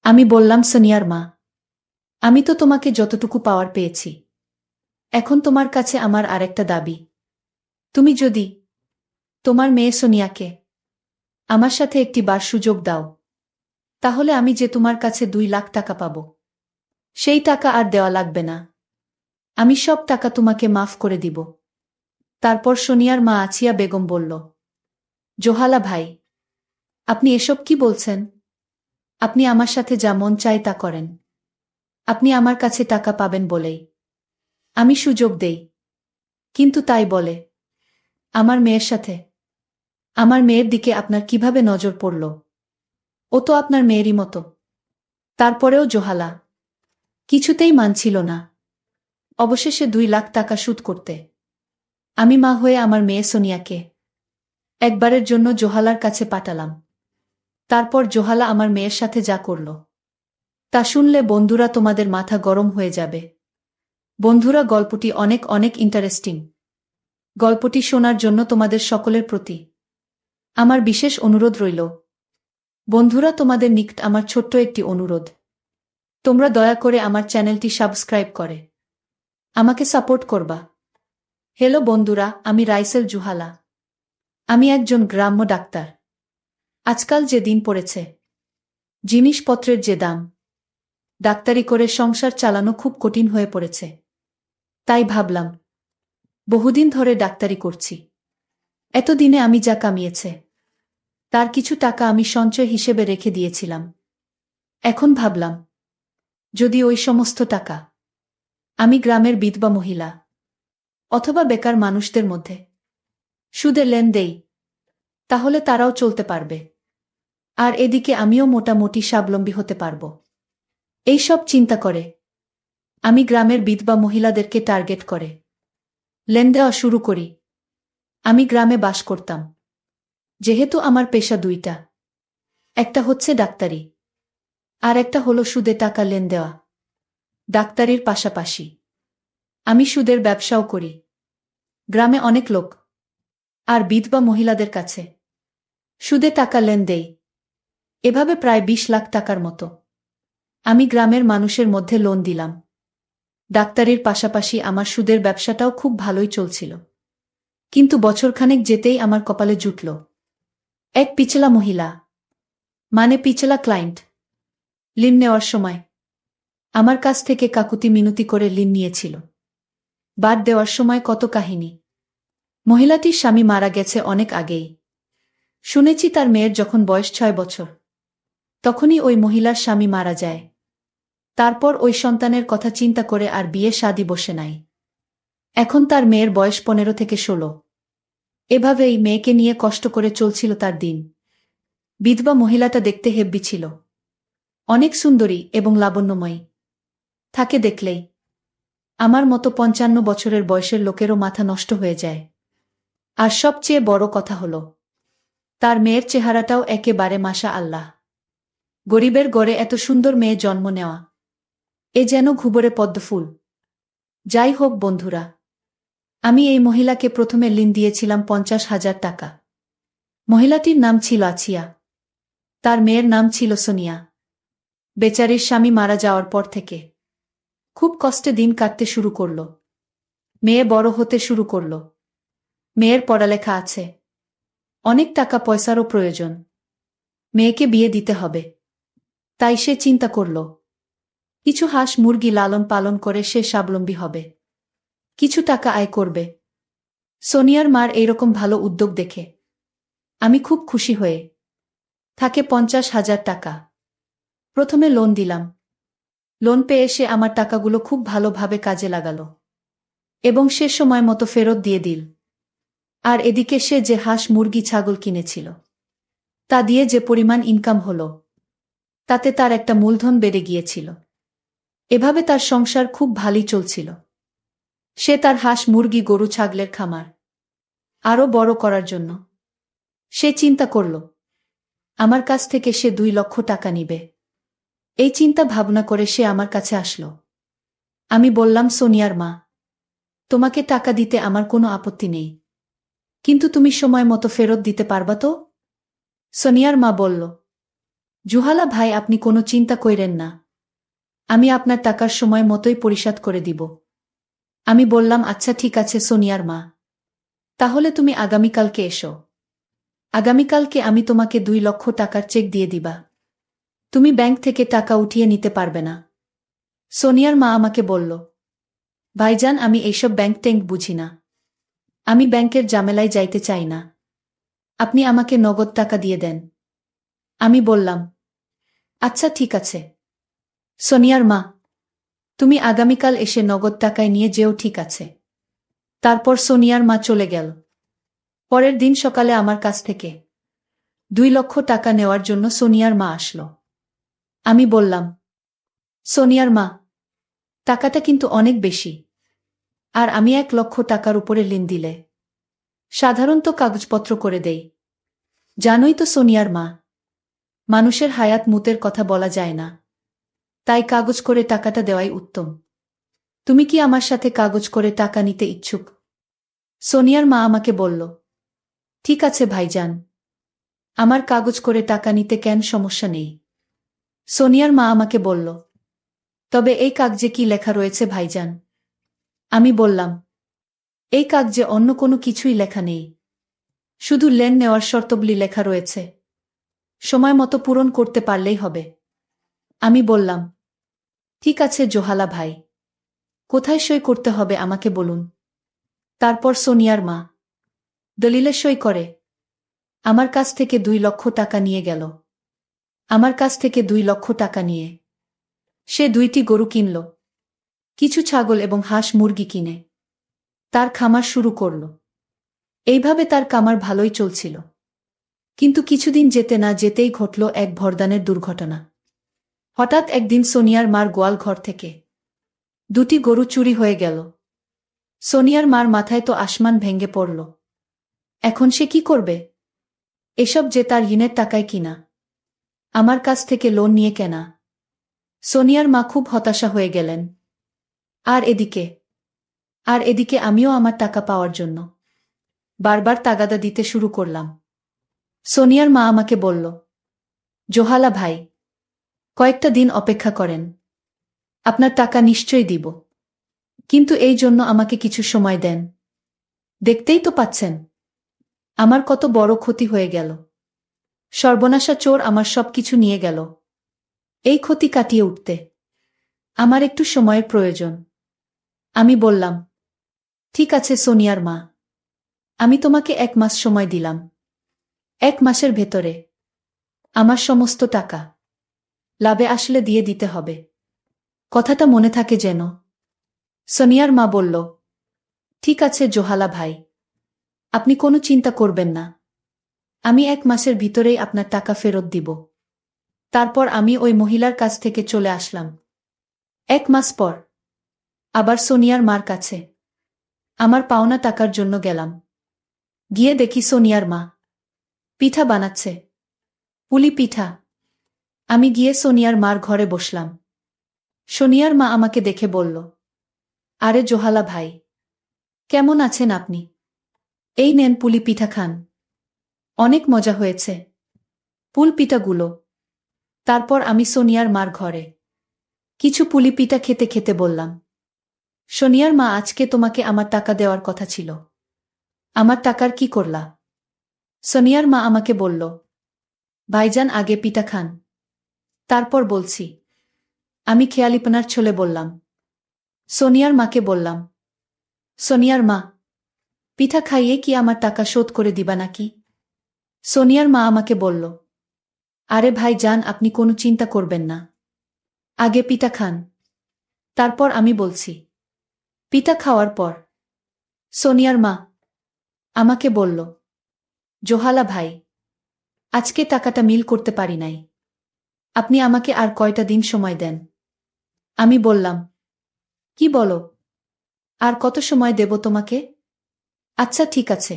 আমি বললাম, সোনিয়ার মা, আমি তো তোমাকে যতটুকু পাওয়ার পেয়েছি। এখন তোমার কাছে আমার আরেকটা দাবি। তুমি যদি তোমার মেয়ে সোনিয়াকে আমার সাথে একটি বার সুযোগ দাও, তাহলে আমি যে তোমার কাছে 2 লাখ টাকা পাব, সেই টাকা আর দেওয়া লাগবে না। আমি সব টাকা তোমাকে মাফ করে দিব। তারপর সোনিয়ার মা আছিয়া বেগম বলল, জোহালা ভাই, আপনি এসব কি বলছেন? আপনি আমার সাথে যা মন চায় তা করেন। আপনি আমার কাছে টাকা পাবেন বলেই আমি সুযোগ দেই। কিন্তু তাই বলে আমার মেয়ের সাথে, আমার মেয়ের দিকে আপনার কিভাবে নজর পড়ল? ও তো আপনার মেয়েরই মতো। তারপরেও জোহালা কিছুতেই মানছিল না। অবশেষে 2 লাখ টাকা শোধ করতে আমি মা হয়ে আমার মেয়ে সোনিয়াকে একবারের জন্য জোহালার কাছে পাঠালাম। তারপর জোহালা আমার মেয়ের সাথে যা করল, তা শুনলে বন্ধুরা তোমাদের মাথা গরম হয়ে যাবে। বন্ধুরা, গল্পটি অনেক অনেক ইন্টারেস্টিং। গল্পটি শোনার জন্য তোমাদের সকলের প্রতি আমার বিশেষ অনুরোধ রইল। বন্ধুরা, তোমাদের নিকট আমার ছোট্ট একটি অনুরোধ, তোমরা দয়া করে আমার চ্যানেলটি সাবস্ক্রাইব করে আমাকে সাপোর্ট করবা। হ্যালো বন্ধুরা, আমি রাইসেল জুহালা। আমি একজন গ্রাম্য ডাক্তার। আজকাল যে দিন পড়েছে, জিনিসপত্রের যে দাম, ডাক্তারি করে সংসার চালানো খুব কঠিন হয়ে পড়েছে। তাই ভাবলাম, বহুদিন ধরে ডাক্তারি করছি, এতদিনে আমি যা কামিয়েছে তার কিছু টাকা আমি সঞ্চয় হিসেবে রেখে দিয়েছিলাম। এখন ভাবলাম, যদি ওই সমস্ত টাকা আমি গ্রামের বিধবা মহিলা অথবা বেকার মানুষদের মধ্যে সুদে লেন দেই, তাহলে তারাও চলতে পারবে, আর এদিকে আমিও মোটামুটি স্বাবলম্বী হতে পারব। এই সব চিন্তা করে আমি গ্রামের বিধবা মহিলাদেরকে টার্গেট করে লেন দেওয়া শুরু করি। আমি গ্রামে বাস করতাম। যেহেতু আমার পেশা দুইটা, একটা হচ্ছে ডাক্তারি, আর একটা হলো সুদে টাকা লেন দেওয়া। ডাক্তারির পাশাপাশি আমি সুদের ব্যবসাও করি। গ্রামে অনেক লোক আর বিধবা মহিলাদের কাছে সুদে টাকা লেন দেই। এভাবে প্রায় 20 লাখ টাকার মতো আমি গ্রামের মানুষের মধ্যে লোন দিলাম। ডাক্তারির পাশাপাশি আমার সুদের ব্যবসাটাও খুব ভালোই চলছিল। কিন্তু বছরখানেক যেতেই আমার কপালে জুটল এক পিছলা মহিলা, মানে পিছলা ক্লায়েন্ট। ঋণ নেওয়ার সময় আমার কাছ থেকে কাকুতি মিনতি করে ঋণ নিয়েছিল। বাদ দেওয়ার সময় কত কাহিনী। মহিলাটির স্বামী মারা গেছে অনেক আগেই। শুনেছি তার মেয়ের যখন বয়স 6 বছর, তখনই ওই মহিলার স্বামী মারা যায়। তারপর ওই সন্তানের কথা চিন্তা করে আর বিয়ে শাদী বসে নাই। এখন তার মেয়ের বয়স 15 থেকে 16। এভাবেই মেয়েকে নিয়ে কষ্ট করে চলছিল তার দিন। বিধবা মহিলাটা দেখতে হেব্বি ছিল, অনেক সুন্দরী এবং লাবণ্যময়ী। তাকে দেখলেই আমার মতো 55 বছরের বয়সের লোকেরও মাথা নষ্ট হয়ে যায়। আর সবচেয়ে বড় কথা হলো, তার মেয়ের চেহারাটাও একেবারে মাশা আল্লাহ। গরিবের ঘরে এত সুন্দর মেয়ে জন্ম নেওয়া, এ যেন ঘুবরে পদ্মফুল। যাই হোক বন্ধুরা, আমি এই মহিলাকে প্রথমে ঋণ দিয়েছিলাম 50,000 টাকা। মহিলাটির নাম ছিল আছিয়া, তার মেয়ের নাম ছিল সোনিয়া। বেচারির স্বামী মারা যাওয়ার পর থেকে খুব কষ্টে দিন কাটতে শুরু করল। মেয়ে বড় হতে শুরু করল। মেয়ের পড়ালেখা আছে, অনেক টাকা পয়সারও প্রয়োজন। মেয়েকে বিয়ে দিতে হবে। তাই সে চিন্তা করল, কিছু হাঁস মুরগি লালন পালন করে সে স্বাবলম্বী হবে, কিছু টাকা আয় করবে। সোনিয়ার মার এইরকম ভালো উদ্যোগ দেখে আমি খুব খুশি হয়ে তাকে 50,000 টাকা প্রথমে লোন দিলাম। লোন পেয়ে সে আমার টাকাগুলো খুব ভালোভাবে কাজে লাগালো এবং সে সময় মতো ফেরত দিয়ে দিল। আর এদিকে সে যে হাঁস মুরগি ছাগল কিনেছিল, তা দিয়ে যে পরিমাণ ইনকাম হলো, তাতে তার একটা মূলধন বেড়ে গিয়েছিল। এভাবে তার সংসার খুব ভালোই চলছিল। সে তার হাঁস মুরগি গরু ছাগলের খামার আরও বড় করার জন্য সে চিন্তা করল, আমার কাছ থেকে সে 2 লক্ষ টাকা নিবে। এই চিন্তা ভাবনা করে সে আমার কাছে আসলো। আমি বললাম, সোনিয়ার মা, তোমাকে টাকা দিতে আমার কোনো আপত্তি নেই, কিন্তু তুমি সময় মতো ফেরত দিতে পারবা তো? সোনিয়ার মা বলল, জুহালা ভাই, আপনি কোনো চিন্তা কইরেন না। আমি আপনার টাকার সময় মতোই পরিশোধ করে দিব। আমি বললাম, আচ্ছা ঠিক আছে সোনিয়ার মা। তাহলে তুমি আগামীকালকে এসো। আগামীকালকে আমি তোমাকে 2 লক্ষ টাকার চেক দিয়ে দিবা। তুমি ব্যাংক থেকে টাকা উঠিয়ে নিতে পারবে না। সোনিয়ার মা আমাকে বলল, ভাইজান, আমি এইসব ব্যাংক ট্যাঙ্ক বুঝি না। আমি ব্যাংকের ঝামেলায় যাইতে চাই না। আপনি আমাকে নগদ টাকা দিয়ে দেন। আমি বললাম, আচ্ছা ঠিক আছে সোনিয়ার মা, তুমি আগামীকাল এসে নগদ টাকায় নিয়ে যেও, ঠিক আছে। তারপর সোনিয়ার মা চলে গেল। পরের দিন সকালে আমার কাছ থেকে 2 লক্ষ টাকা নেওয়ার জন্য সোনিয়ার মা আসলো। আমি বললাম, সোনিয়ার মা, টাকাটা কিন্তু অনেক বেশি। আর আমি 1 লক্ষ টাকার উপরে ঋণ দিলে সাধারণত কাগজপত্র করে দেই। জানোই তো সোনিয়ার মা, মানুষের হায়াত মুতের কথা বলা যায় না। তাই কাগজ করে টাকাটা দেওয়াই উত্তম। তুমি কি আমার সাথে কাগজ করে টাকা নিতে ইচ্ছুক? সোনিয়ার মা আমাকে বলল, ঠিক আছে ভাইজান, আমার কাগজ করে টাকা নিতে কেন সমস্যা নেই। সোনিয়ার মা আমাকে বলল, তবে এই কাগজে কি লেখা রয়েছে ভাইজান? আমি বললাম, এই কাগজে অন্য কোনো কিছুই লেখা নেই, শুধু লেন নেওয়ার শর্তবলী লেখা রয়েছে। সময় মতো পূরণ করতে পারলেই হবে। আমি বললাম, ঠিক আছে জোহালা ভাই, কোথায় সই করতে হবে আমাকে বলুন। তারপর সোনিয়ার মা দলিলে সই করে আমার কাছ থেকে 2 লক্ষ টাকা নিয়ে গেল। আমার কাছ থেকে 2 লক্ষ টাকা নিয়ে সে 2টি গরু কিনল, কিছু ছাগল এবং হাঁস মুরগি কিনে তার খামার শুরু করল। এইভাবে তার খামার ভালোই চলছিল। কিন্তু কিছুদিন যেতে না যেতেই ঘটল এক ভরদানের দুর্ঘটনা। হঠাৎ একদিন সোনিয়ার মার গোয়াল ঘর থেকে 2টি গরু চুরি হয়ে গেল। সোনিয়ার মার মাথায় তো আসমান ভেঙে পড়ল। এখন সে কি করবে? এসব যে তার ঋণের টাকায় কিনা, আমার কাছ থেকে লোন নিয়ে কেনা। সোনিয়ার মা খুব হতাশা হয়ে গেলেন। আর এদিকে আমিও আমার টাকা পাওয়ার জন্য বারবার তাগাদা দিতে শুরু করলাম। সোনিয়ার মা আমাকে বলল, জোহালা ভাই, কয়েকটা দিন অপেক্ষা করেন, আপনার টাকা নিশ্চয়ই দিব। কিন্তু এই জন্য আমাকে কিছু সময় দেন। দেখতেই তো পাচ্ছেন আমার কত বড় ক্ষতি হয়ে গেল। সর্বনাশা চোর আমার সবকিছু নিয়ে গেল। এই ক্ষতি কাটিয়ে উঠতে আমার একটু সময়ের প্রয়োজন। আমি বললাম, ঠিক আছে সোনিয়ার মা, আমি তোমাকে 1 মাস সময় দিলাম। 1 মাসের ভেতরে আমার সমস্ত টাকা লাভে আসলে দিয়ে দিতে হবে। কথাটা মনে থাকে যেন। সোনিয়ার মা বলল, ঠিক আছে জোহালা ভাই, আপনি কোনো চিন্তা করবেন না। আমি 1 মাসের ভিতরেই আপনার টাকা ফেরত দিব। তারপর আমি ওই মহিলার কাছ থেকে চলে আসলাম। 1 মাস পর আবার সোনিয়ার মার কাছে আমার পাওনা টাকার জন্য গেলাম। গিয়ে দেখি সোনিয়ার মা পিঠা বানাচ্ছে, পুলি পিঠা। আমি গিয়ে সোনিয়ার মার ঘরে বসলাম। সোনিয়ার মা আমাকে দেখে বলল, আরে জোহালা ভাই, কেমন আছেন আপনি? এই নেন পুলি পিঠা খান, অনেক মজা হয়েছে পুল পিঠাগুলো। তারপর আমি সোনিয়ার মার ঘরে কিছু পুলি পিঠা খেতে খেতে বললাম, সোনিয়ার মা, আজকে তোমাকে আমার টাকা দেওয়ার কথা ছিল, আমার টাকার কি করলা? সোনিয়ার মা আমাকে বলল, ভাইজান আগে পিঠা খান, তারপর বলছি। আমি খেয়ালিপনার ছলে বললাম। সোনিয়ার মাকে বললাম, সোনিয়ার মা, পিঠা খাইয়ে কি আমার টাকা শোধ করে দিবা নাকি? সোনিয়ার মা আমাকে বলল, আরে ভাই যান, আপনি কোনো চিন্তা করবেন না, আগে পিঠা খান, তারপর আমি বলছি। পিঠা খাওয়ার পর সোনিয়ার মা আমাকে বলল, জোহালা ভাই, আজকে টাকাটা মিল করতে পারি নাই, আপনি আমাকে আর কয়টা দিন সময় দেন। আমি বললাম, কি বলো? আর কত সময় দেব তোমাকে? আচ্ছা ঠিক আছে,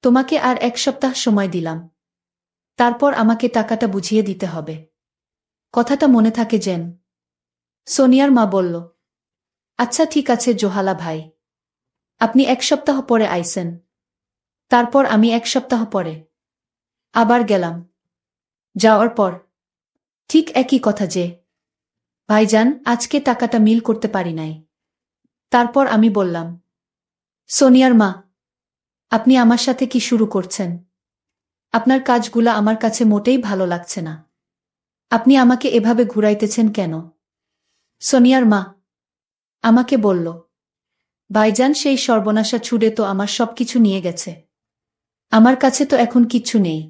তোমাকে আর 1 সপ্তাহ সময় দিলাম, তারপর আমাকে টাকাটা বুঝিয়ে দিতে হবে। কথাটা মনে থাকে যেন। সোনিয়ার মা বলল, আচ্ছা ঠিক আছে জোহালা ভাই, আপনি 1 সপ্তাহ পরে আইসেন। তারপর আমি 1 সপ্তাহ পরে আবার গেলাম। যাওয়ার পর ঠিক একই কথা যে, ভাইজান, আজকে টাকাটা মিল করতে পারি নাই। তারপর আমি বললাম, সোনিয়ার মা, আপনি আমার সাথে কি শুরু করছেন? আপনার কাজগুলা আমার কাছে মোটেই ভালো লাগছে না। আপনি আমাকে এভাবে ঘুরাইতেছেন কেন? সোনিয়ার মা আমাকে বলল, ভাইজান, সেই সর্বনাশা ছুড়ে তো আমার সবকিছু নিয়ে গেছে। আমার কাছে তো এখন কিচ্ছু নেই।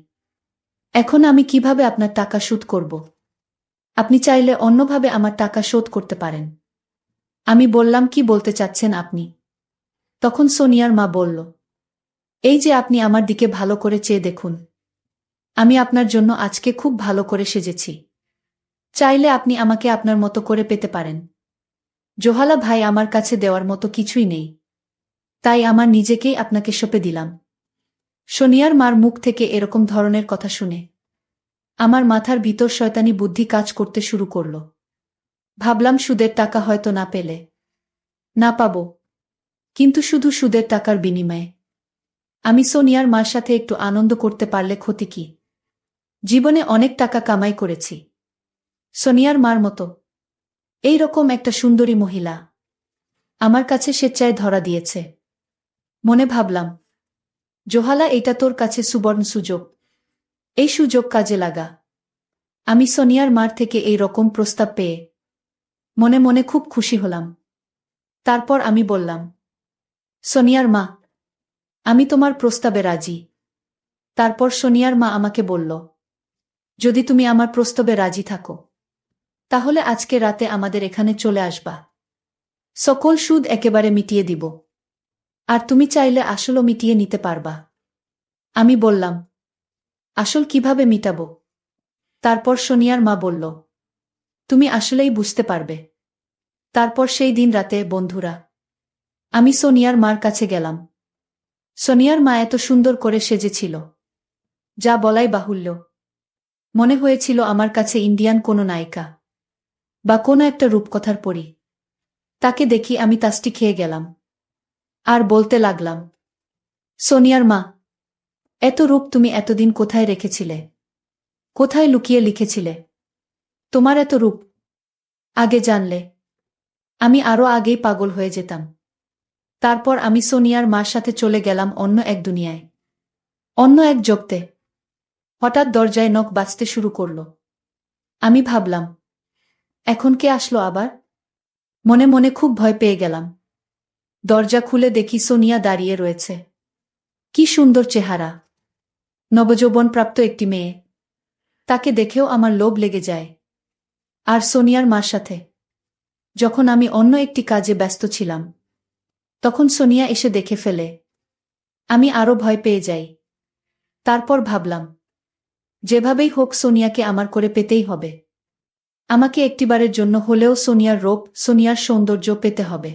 এখন আমি কিভাবে আপনার টাকা শোধ করব? আপনি চাইলে অন্যভাবে আমার টাকা শোধ করতে পারেন। আমি বললাম, কি বলতে চাচ্ছেন আপনি? তখন সোনিয়ার মা বলল, এই যে আপনি আমার দিকে ভালো করে চেয়ে দেখুন। আমি আপনার জন্য আজকে খুব ভালো করে সেজেছি। চাইলে আপনি আমাকে আপনার মতো করে পেতে পারেন। জোহালা ভাই, আমার কাছে দেওয়ার মতো কিছুই নেই। তাই আমার নিজেকেই আপনাকে সঁপে দিলাম। সোনিয়ার মার মুখ থেকে এরকম ধরনের কথা শুনে আমার মাথার ভিতর শয়তানি বুদ্ধি কাজ করতে শুরু করল। ভাবলাম, সুদের টাকা হয়তো না পেলে না পাবো, কিন্তু শুধু সুদের টাকার বিনিময়ে আমি সোনিয়ার মার সাথে একটু আনন্দ করতে পারলে ক্ষতি কি? জীবনে অনেক টাকা কামাই করেছি। সোনিয়ার মার মতো এই রকম একটা সুন্দরী মহিলা আমার কাছে স্বেচ্ছায় ধরা দিয়েছে। মনে ভাবলাম, জোহালা, এটা তোর কাছে সুবর্ণ সুযোগ। এই সুযোগ কাজে লাগা। আমি সোনিয়ার মার থেকে এই রকম প্রস্তাব পেয়ে মনে মনে খুব খুশি হলাম। তারপর আমি বললাম, সোনিয়ার মা, আমি তোমার প্রস্তাবে রাজি। তারপর সোনিয়ার মা আমাকে বলল, যদি তুমি আমার প্রস্তাবে রাজি থাকো, তাহলে আজকে রাতে আমাদের এখানে চলে আসবা। সকল সুদ একেবারে মিটিয়ে দিব। আর তুমি চাইলে আসলও মিটিয়ে নিতে পারবা। আমি বললাম, আসল কিভাবে মিটাবো? তারপর সোনিয়ার মা বলল, তুমি আসলেই বুঝতে পারবে। তারপর সেই দিন রাতে, বন্ধুরা, আমি সোনিয়ার মার কাছে গেলাম। সোনিয়ার মা এত সুন্দর করে সেজেছিল, যা বলাই বাহুল্য। মনে হয়েছিল আমার কাছে ইন্ডিয়ান কোনো নায়িকা বা কোনো একটা রূপকথার পরী। তাকে দেখি আমি তাসটি খেয়ে গেলাম আর বলতে লাগলাম, সোনিয়ার মা, এত রূপ তুমি এতদিন কোথায় রেখেছিলে? কোথায় লুকিয়ে লিখেছিলে? তোমার এত রূপ আগে জানলে আমি আরো আগেই পাগল হয়ে যেতাম। তারপর আমি সোনিয়ার মার সাথে চলে গেলাম অন্য এক দুনিয়ায়, অন্য এক জগতে। হঠাৎ দরজায় নখ বাজতে শুরু করল। আমি ভাবলাম, এখন কে আসলো আবার? মনে মনে খুব ভয় পেয়ে গেলাম। দরজা খুলে দেখি সোনিয়া দাঁড়িয়ে রয়েছে। কি সুন্দর চেহারা! নবযৌবনপ্রাপ্ত একটি মেয়ে। তাকে দেখেও আমার লোভ লেগে যায়। আর সোনিয়ার মার সাথে যখন আমি অন্য একটি কাজে ব্যস্ত ছিলাম, তখন সোনিয়া এসে দেখে ফেলে। আমি আরো ভয় পেয়ে যাই। তারপর ভাবলাম, যেভাবেই হোক সোনিয়াকে আমার করে পেতেই হবে। আমাকে একটিবারের জন্য হলেও সোনিয়ার রূপ, সোনিয়ার সৌন্দর্য পেতে হবে।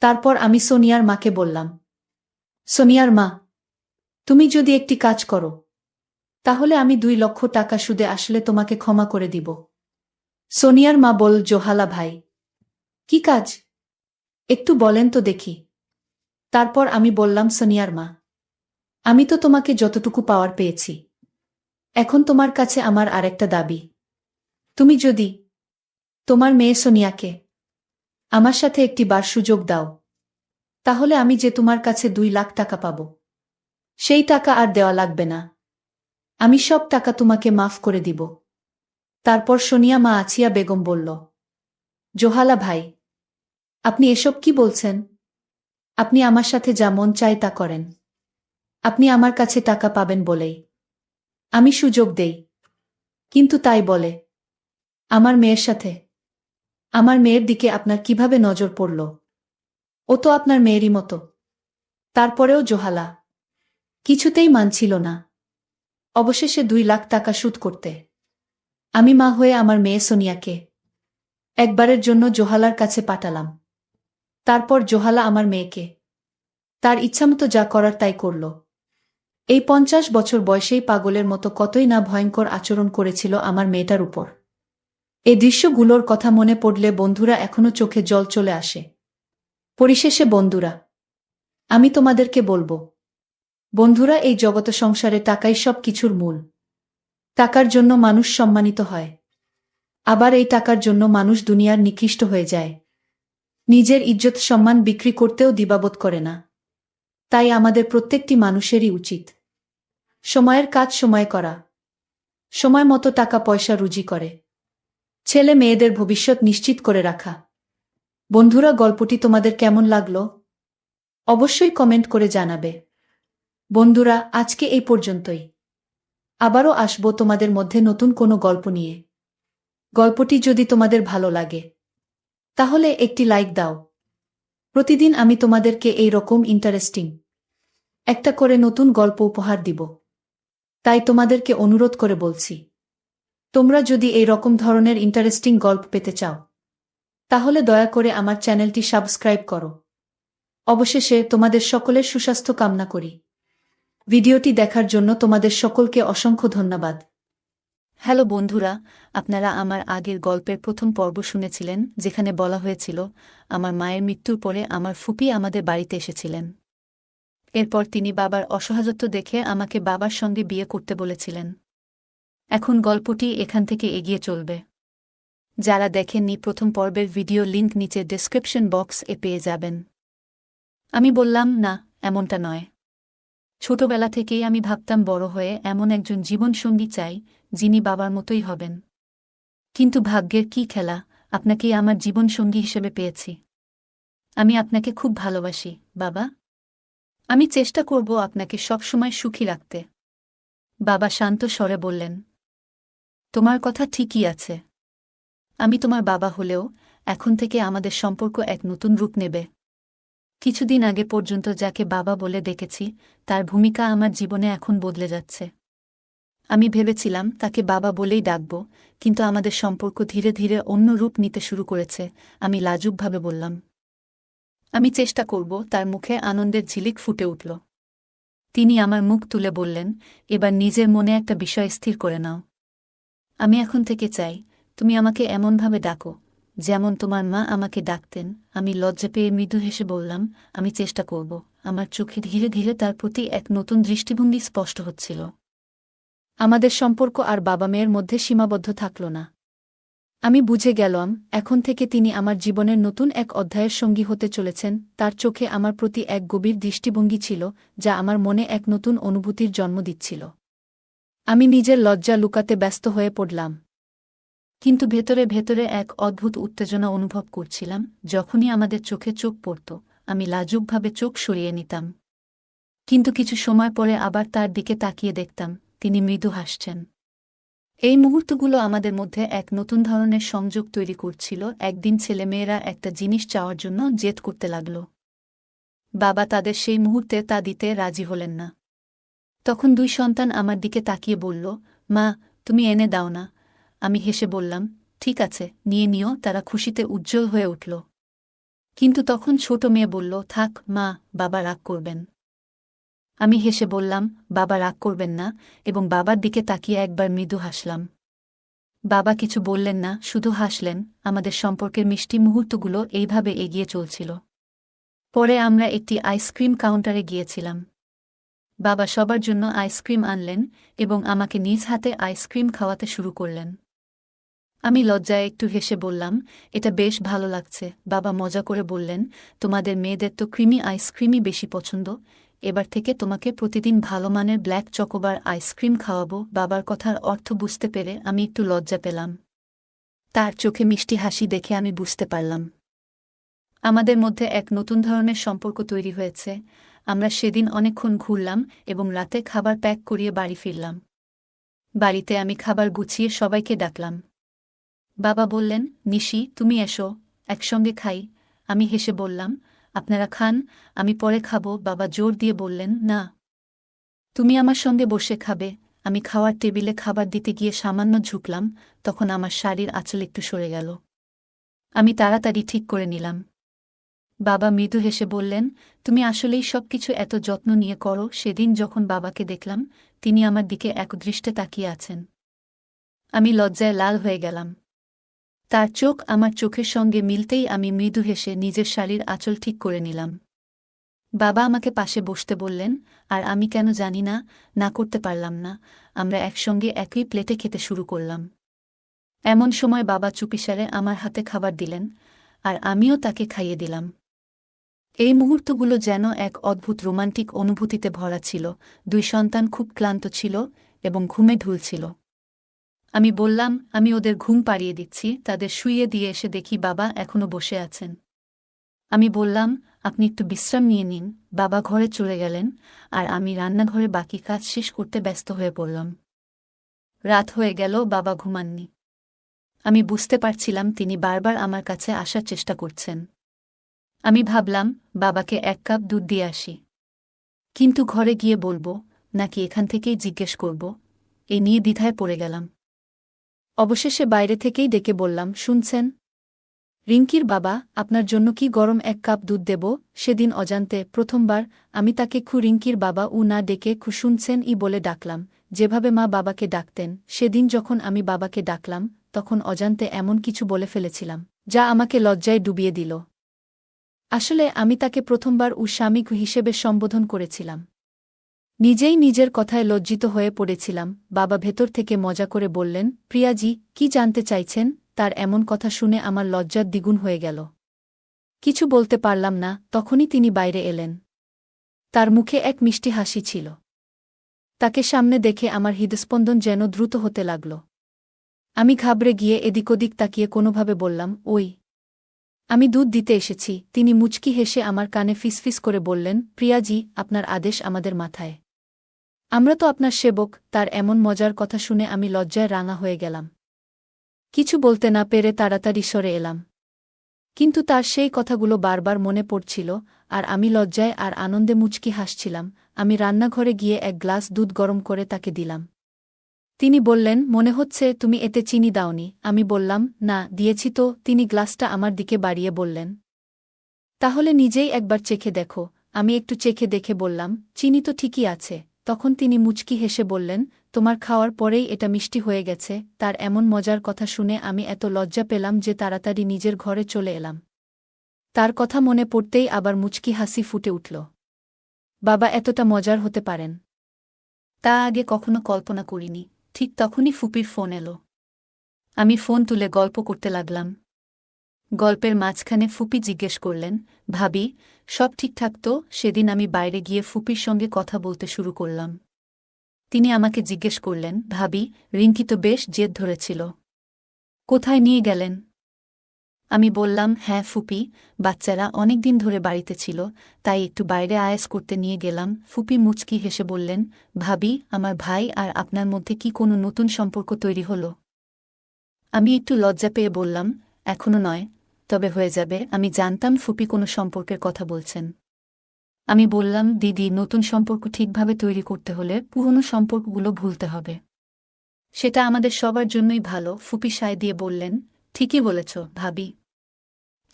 তারপর আমি সোনিয়ার মাকে বললাম, সোনিয়ার মা, তুমি যদি একটি কাজ করো, তাহলে আমি 2 লক্ষ টাকা সুদে আসলে তোমাকে ক্ষমা করে দিব। সোনিয়ার মা বল, জোহালা ভাই, কি কাজ? একটু বলেন তো দেখি। তারপর আমি বললাম, সোনিয়ার মা, আমি তো তোমাকে যতটুকু পাওয়ার পেয়েছি। এখন তোমার কাছে আমার আরেকটা দাবি। তুমি যদি তোমার মেয়ে সোনিয়াকে আমার সাথে একটি বার সুযোগ দাও, তাহলে আমি যে তোমার কাছে 2 লাখ টাকা পাব, সেই টাকা আর দেওয়া লাগবে না। আমি সব টাকা তোমাকে মাফ করে দিব। তারপর সোনিয়া মা আছিয়া বেগম বলল, জোহালা ভাই, আপনি এসব কি বলছেন? আপনি আমার সাথে যা মন চায় তা করেন। আপনি আমার কাছে টাকা পাবেন বলেই আমি সুযোগ দেই। কিন্তু তাই বলে আমার মেয়ের সাথে, আমার মেয়ের দিকে আপনার কিভাবে নজর পড়ল? ও তো আপনার মেয়েরই মতো। তারপরেও জোহালা কিছুতেই মানছিল না। অবশেষে 2 লাখ টাকা শোধ করতে আমি মা হয়ে আমার মেয়ে সোনিয়াকে একবারের জন্য জোহালার কাছে পাঠালাম। তারপর জোহালা আমার মেয়েকে তার ইচ্ছামতো যা করার তাই করল। এই 50 বছর বয়সেই পাগলের মতো কতই না ভয়ঙ্কর আচরণ করেছিল আমার মেয়েটার উপর। এই দৃশ্যগুলোর কথা মনে পড়লে, বন্ধুরা, এখনো চোখে জল চলে আসে। পরিশেষে বন্ধুরা, আমি তোমাদেরকে বলবো, বন্ধুরা, এই জগৎ সংসারে টাকাই সব কিছুর মূল। টাকার জন্য মানুষ সম্মানিত হয়। আবার এই টাকার জন্য মানুষ দুনিয়ার নিকৃষ্ট হয়ে যায়। নিজের ইজ্জত সম্মান বিক্রি করতেও দ্বিধাবোধ করে না। তাই আমাদের প্রত্যেকটি মানুষেরই উচিত সময়ের কাজ সময়ে করা, সময় মতো টাকা পয়সা রুজি করে ছেলে মেয়েদের ভবিষ্যৎ নিশ্চিত করে রাখা। বন্ধুরা, গল্পটি তোমাদের কেমন লাগলো অবশ্যই কমেন্ট করে জানাবে। বন্ধুরা, আজকে এই পর্যন্তই। আবারও আসবো তোমাদের মধ্যে নতুন কোনো গল্প নিয়ে। গল্পটি যদি তোমাদের ভালো লাগে তাহলে একটি লাইক দাও। প্রতিদিন আমি তোমাদেরকে এই রকম ইন্টারেস্টিং একটা করে নতুন গল্প উপহার দিব। তাই তোমাদেরকে অনুরোধ করে বলছি, তোমরা যদি এই রকম ধরনের ইন্টারেস্টিং গল্প পেতে চাও তাহলে দয়া করে আমার চ্যানেলটি সাবস্ক্রাইব করো। অবশেষে তোমাদের সকলের সুস্বাস্থ্য কামনা করি। ভিডিওটি দেখার জন্য তোমাদের সকলকে অসংখ্য ধন্যবাদ। হ্যালো বন্ধুরা, আপনারা আমার আগের গল্পের প্রথম পর্ব শুনেছিলেন, যেখানে বলা হয়েছিল আমার মায়ের মৃত্যুর পরে আমার ফুপি আমাদের বাড়িতে এসেছিলেন। এরপর তিনি বাবার অসহায়ত্ব দেখে আমাকে বাবার সঙ্গে বিয়ে করতে বলেছিলেন। এখন গল্পটি এখান থেকে এগিয়ে চলবে। যারা দেখেননি প্রথম পর্বের ভিডিও লিংক নিচে ডেসক্রিপশন বক্স এ পেয়ে যাবেন। আমি বললাম, না, এমনটা নয়। ছোটবেলা থেকেই আমি ভাবতাম বড় হয়ে এমন একজন জীবনসঙ্গী চাই যিনি বাবার মতোই হবেন। কিন্তু ভাগ্যের কি খেলা, আপনাকেই আমার জীবনসঙ্গী হিসেবে পেয়েছি। আমি আপনাকে খুব ভালোবাসি, বাবা। আমি চেষ্টা করব আপনাকে সবসময় সুখী রাখতে। বাবা শান্ত স্বরে বললেন, তোমার কথা ঠিকই আছে। আমি তোমার বাবা হলেও এখন থেকে আমাদের সম্পর্ক এক নতুন রূপ নেবে। কিছুদিন আগে পর্যন্ত যাকে বাবা বলে ডেকেছি তার ভূমিকা আমার জীবনে এখন বদলে যাচ্ছে। আমি ভেবেছিলাম তাকে বাবা বলেই ডাকব, কিন্তু আমাদের সম্পর্ক ধীরে ধীরে অন্য রূপ নিতে শুরু করেছে। আমি লাজুকভাবে বললাম, আমি চেষ্টা করব। তার মুখে আনন্দের ঝিলিক ফুটে উঠল। তিনি আমার মুখ তুলে বললেন, এবার নিজের মনে একটা বিষয় স্থির করে নাও। আমি এখন থেকে চাই তুমি আমাকে এমনভাবে ডাকো যেমন তোমার মা আমাকে ডাকতেন। আমি লজ্জা পেয়ে মৃদু হেসে বললাম, আমি চেষ্টা করব। আমার চোখে ধীরে ধীরে তার প্রতি এক নতুন দৃষ্টিভঙ্গি স্পষ্ট হচ্ছিল। আমাদের সম্পর্ক আর বাবা মেয়ের মধ্যে সীমাবদ্ধ থাকল না। আমি বুঝে গেলাম এখন থেকে তিনি আমার জীবনের নতুন এক অধ্যায়ের সঙ্গী হতে চলেছেন। তার চোখে আমার প্রতি এক গভীর দৃষ্টিভঙ্গি ছিল যা আমার মনে এক নতুন অনুভূতির জন্ম দিচ্ছিল। আমি নিজের লজ্জা লুকাতে ব্যস্ত হয়ে পড়লাম, কিন্তু ভেতরে ভেতরে এক অদ্ভুত উত্তেজনা অনুভব করছিলাম। যখনই আমাদের চোখে চোখ পড়ত আমি লাজুকভাবে চোখ সরিয়ে নিতাম, কিন্তু কিছু সময় পরে আবার তার দিকে তাকিয়ে দেখতাম তিনি মৃদু হাসছেন। এই মুহূর্তগুলো আমাদের মধ্যে এক নতুন ধরনের সংযোগ তৈরি করছিল। একদিন ছেলেমেয়েরা একটা জিনিস চাওয়ার জন্য জেদ করতে লাগল। বাবা তাদের সেই মুহূর্তে তা দিতে রাজি হলেন না। তখন দুই সন্তান আমার দিকে তাকিয়ে বলল, মা, তুমি এনে দাও না। আমি হেসে বললাম, ঠিক আছে, নিয়ে নিও। তারা খুশিতে উজ্জ্বল হয়ে উঠল। কিন্তু তখন ছোট মেয়ে বলল, থাক মা, বাবা রাগ করবেন। আমি হেসে বললাম, বাবা রাগ করবেন না, এবং বাবার দিকে তাকিয়ে একবার মৃদু হাসলাম। বাবা কিছু বললেন না, শুধু হাসলেন। আমাদের সম্পর্কের মিষ্টি মুহূর্তগুলো এইভাবে এগিয়ে চলছিল। পরে আমরা একটি আইসক্রিম কাউন্টারে গিয়েছিলাম। বাবা সবার জন্য আইসক্রিম আনলেন এবং আমাকে নিজ হাতে আইসক্রিম খাওয়াতে শুরু করলেন। আমি লজ্জায় একটু হেসে বললাম, এটা বেশ ভালো লাগছে। বাবা মজা করে বললেন, তোমাদের মেয়েদের তো ক্রিমি আইসক্রিমই বেশি পছন্দ। এবার থেকে তোমাকে প্রতিদিন ভালো মানের ব্ল্যাক চকোবার আইসক্রিম খাওয়াবো। বাবার কথার অর্থ বুঝতে পেরে আমি একটু লজ্জা পেলাম। তার চোখে মিষ্টি হাসি দেখে আমি বুঝতে পারলাম আমাদের মধ্যে এক নতুন ধরনের সম্পর্ক তৈরি হয়েছে। আমরা সেদিন অনেকক্ষণ ঘুরলাম এবং রাতে খাবার প্যাক করিয়ে বাড়ি ফিরলাম। বাড়িতে আমি খাবার গুছিয়ে সবাইকে ডাকলাম। বাবা বললেন, নিশি, তুমি এসো, একসঙ্গে খাই। আমি হেসে বললাম, আপনারা খান, আমি পরে খাবো। বাবা জোর দিয়ে বললেন, না, তুমি আমার সঙ্গে বসে খাবে। আমি খাওয়ার টেবিলে খাবার দিতে গিয়ে সামান্য ঝুঁকলাম, তখন আমার শাড়ির আঁচল একটু সরে গেল। আমি তাড়াতাড়ি ঠিক করে নিলাম। বাবা মৃদু হেসে বললেন, তুমি আসলেই সবকিছু এত যত্ন নিয়ে করো। সেদিন যখন বাবাকে দেখলাম তিনি আমার দিকে একদৃষ্টে তাকিয়ে আছেন, আমি লজ্জায় লাল হয়ে গেলাম। তার চোখ আমার চোখের সঙ্গে মিলতেই আমি মৃদু হেসে নিজের শাড়ির আঁচল ঠিক করে নিলাম। বাবা আমাকে পাশে বসতে বললেন, আর আমি কেন জানি না, না করতে পারলাম না। আমরা একসঙ্গে একই প্লেটে খেতে শুরু করলাম। এমন সময় বাবা চুপিসারে আমার হাতে খাবার দিলেন, আর আমিও তাকে খাইয়ে দিলাম। এই মুহূর্তগুলো যেন এক অদ্ভুত রোমান্টিক অনুভূতিতে ভরা ছিল। দুই সন্তান খুব ক্লান্ত ছিল এবং ঘুমে ঢুলছিল। আমি বললাম, আমি ওদের ঘুম পাড়িয়ে দিচ্ছি। তাদের শুইয়ে দিয়ে এসে দেখি বাবা এখনো বসে আছেন। আমি বললাম, আপনি একটু বিশ্রাম নিয়ে নিন। বাবা ঘরে চলে গেলেন, আর আমি রান্নাঘরে বাকি কাজ শেষ করতে ব্যস্ত হয়ে পড়লাম। রাত হয়ে গেল, বাবা ঘুমাননি। আমি বুঝতে পারছিলাম তিনি বারবার আমার কাছে আসার চেষ্টা করছেন। আমি ভাবলাম, বাবাকে 1 কাপ দুধ দিয়ে আসি। কিন্তু ঘরে গিয়ে বলবো নাকি এখান থেকেই জিজ্ঞেস করব, এ নিয়ে দ্বিধায় পড়ে গেলাম। অবশেষে বাইরে থেকেই ডেকে বললাম, শুনছেন রিঙ্কির বাবা, আপনার জন্য কি গরম 1 কাপ দুধ দেব? সেদিন অজান্তে প্রথমবার আমি তাকে রিঙ্কির বাবা না ডেকে শুনছেন বলে ডাকলাম, যেভাবে মা বাবাকে ডাকতেন। সেদিন যখন আমি বাবাকে ডাকলাম, তখন অজান্তে এমন কিছু বলে ফেলেছিলাম যা আমাকে লজ্জায় ডুবিয়ে দিল। আসলে আমি তাকে প্রথমবার স্বামী হিসেবে সম্বোধন করেছিলাম। নিজেই নিজের কথায় লজ্জিত হয়ে পড়েছিলাম। বাবা ভেতর থেকে মজা করে বললেন, প্রিয়াজি, কি জানতে চাইছেন? তার এমন কথা শুনে আমার লজ্জার দ্বিগুণ হয়ে গেল। কিছু বলতে পারলাম না। তখনই তিনি বাইরে এলেন। তার মুখে এক মিষ্টি হাসি ছিল। তাকে সামনে দেখে আমার হৃদস্পন্দন যেন দ্রুত হতে লাগল। আমি ঘাবড়ে গিয়ে এদিক ওদিক তাকিয়ে কোনোভাবে বললাম, ওই, আমি দুধ দিতে এসেছি। তিনি মুচকি হেসে আমার কানে ফিসফিস করে বললেন, প্রিয়াজি, আপনার আদেশ আমাদের মাথায়। আমরা তো আপনার সেবক। তার এমন মজার কথা শুনে আমি লজ্জায় রাঙা হয়ে গেলাম। কিছু বলতে না পেরে তাড়াতাড়ি সরে এলাম। কিন্তু তার সেই কথাগুলো বারবার মনে পড়ছিল, আর আমি লজ্জায় আর আনন্দে মুচকি হাসছিলাম। আমি রান্নাঘরে গিয়ে 1 গ্লাস দুধ গরম করে তাকে দিলাম। তিনি বললেন, মনে হচ্ছে তুমি এতে চিনি দাওনি। আমি বললাম, না, দিয়েছি তো। তিনি গ্লাসটা আমার দিকে বাড়িয়ে বললেন, তাহলে নিজেই একবার চেখে দেখো। আমি একটু চেখে দেখে বললাম, চিনি তো ঠিকই আছে। তখন তিনি মুচকি হেসে বললেন, তোমার খাওয়ার পরেই এটা মিষ্টি হয়ে গেছে। তার এমন মজার কথা শুনে আমি এত লজ্জা পেলাম যে তাড়াতাড়ি নিজের ঘরে চলে এলাম। তার কথা মনে পড়তেই আবার মুচকি হাসি ফুটে উঠল। বাবা এতটা মজার হতে পারেন, তা আগে কখনো কল্পনা করিনি। ঠিক তখনই ফুপির ফোন এলো। আমি ফোন তুলে গল্প করতে লাগলাম। গল্পের মাঝখানে ফুপি জিজ্ঞেস করলেন, ভাবি, সব ঠিকঠাক তো? সেদিন আমি বাইরে গিয়ে ফুপির সঙ্গে কথা বলতে শুরু করলাম। তিনি আমাকে জিজ্ঞেস করলেন, ভাবি, রিঙ্কি তো বেশ জেদ ধরেছিল, কোথায় নিয়ে গেলেন? আমি বললাম, হ্যাঁ ফুপি, বাচ্চারা অনেকদিন ধরে বাড়িতে ছিল, তাই একটু বাইরে আয়েস করতে নিয়ে গেলাম। ফুপি মুচকি হেসে বললেন, ভাবি, আমার ভাই আর আপনার মধ্যে কি কোনো নতুন সম্পর্ক তৈরি হলো? আমি একটু লজ্জা পেয়ে বললাম, এখনো নয়, তবে হয়ে যাবে। আমি জানতাম ফুপি কোনো সম্পর্কের কথা বলছেন। আমি বললাম, দিদি, নতুন সম্পর্ক ঠিকভাবে তৈরি করতে হলে পুরনো সম্পর্কগুলো ভুলতে হবে। সেটা আমাদের সবার জন্যই ভালো। ফুপি সায় দিয়ে বললেন, ঠিকই বলেছ ভাবি,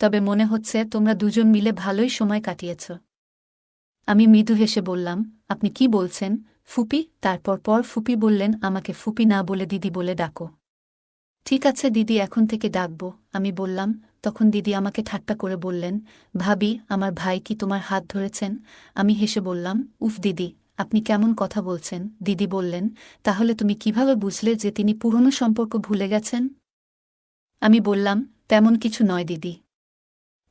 তবে মনে হচ্ছে তোমরা দুজন মিলে ভালোই সময় কাটিয়েছ। আমি মৃদু হেসে বললাম, আপনি কি বলছেন ফুপি? তারপর ফুপি বললেন, আমাকে ফুপি না বলে দিদি বলে ডাকো। ঠিক আছে দিদি, এখন থেকে ডাকব। আমি বললাম। তখন দিদি আমাকে ঠাট্টা করে বললেন, ভাবি, আমার ভাই কি তোমার হাত ধরেছেন? আমি হেসে বললাম, উফ দিদি, আপনি কেমন কথা বলছেন? দিদি বললেন, তাহলে তুমি কিভাবে বুঝলে যে তিনি পুরনো সম্পর্ক ভুলে গেছেন? আমি বললাম, তেমন কিছু নয় দিদি।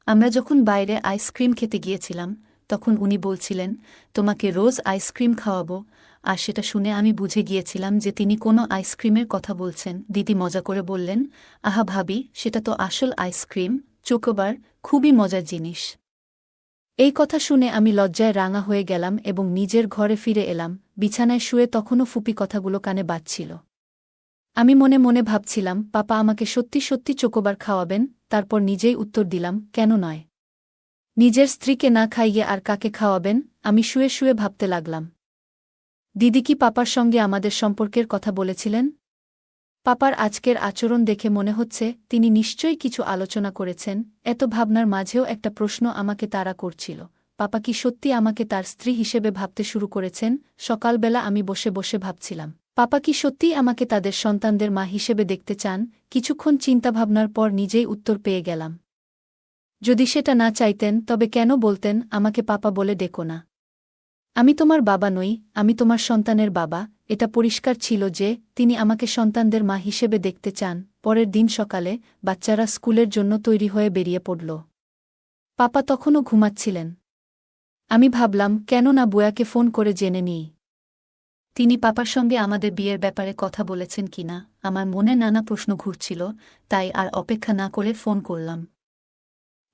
আমরা যখন বাইরে আইসক্রিম খেতে গিয়েছিলাম, তখন উনি বলছিলেন, তোমাকে রোজ আইসক্রিম খাওয়াবো, আর সেটা শুনে আমি বুঝে গিয়েছিলাম যে তিনি কোনো আইসক্রিমের কথা বলছেন। দিদি মজা করে বললেন, আহা ভাবি, সেটা তো আসল আইসক্রিম, চোকোবার, খুবই মজার জিনিস। এই কথা শুনে আমি লজ্জায় রাঙা হয়ে গেলাম এবং নিজের ঘরে ফিরে এলাম। বিছানায় শুয়ে তখনও ফুপি কথাগুলো কানে বাজছিল। আমি মনে মনে ভাবছিলাম, পাপা আমাকে সত্যি সত্যি চোকোবার খাওয়াবেন? তারপর নিজেই উত্তর দিলাম, কেন নয়? নিজের স্ত্রীকে না খাইয়ে আর কাকে খাওয়াবেন? আমি শুয়ে শুয়ে ভাবতে লাগলাম, দিদি কি পাপার সঙ্গে আমাদের সম্পর্কের কথা বলেছিলেন? পাপার আজকের আচরণ দেখে মনে হচ্ছে তিনি নিশ্চয়ই কিছু আলোচনা করেছেন। এত ভাবনার মাঝেও একটা প্রশ্ন আমাকে তাড়া করছিল, পাপা কি সত্যি আমাকে তার স্ত্রী হিসেবে ভাবতে শুরু করেছেন? সকালবেলা আমি বসে বসে ভাবছিলাম, পাপা কি সত্যিই আমাকে তাদের সন্তানদের মা হিসেবে দেখতে চান? কিছুক্ষণ চিন্তাভাবনার পর নিজেই উত্তর পেয়ে গেলাম। যদি সেটা না চাইতেন, তবে কেন বলতেন, আমাকে পাপা বলে ডেকো না? আমি তোমার বাবা নই, আমি তোমার সন্তানের বাবা। এটা পরিষ্কার ছিল যে তিনি আমাকে সন্তানদের মা হিসেবে দেখতে চান। পরের দিন সকালে বাচ্চারা স্কুলের জন্য তৈরি হয়ে বেরিয়ে পড়ল। পাপা তখনও ঘুমাচ্ছিলেন। আমি ভাবলাম কেন না বুয়াকে ফোন করে জেনে নিই তিনি পাপার সঙ্গে আমাদের বিয়ের ব্যাপারে কথা বলেছেন কিনা। আমার মনে নানা প্রশ্ন ঘুরছিল, তাই আর অপেক্ষা না করে ফোন করলাম।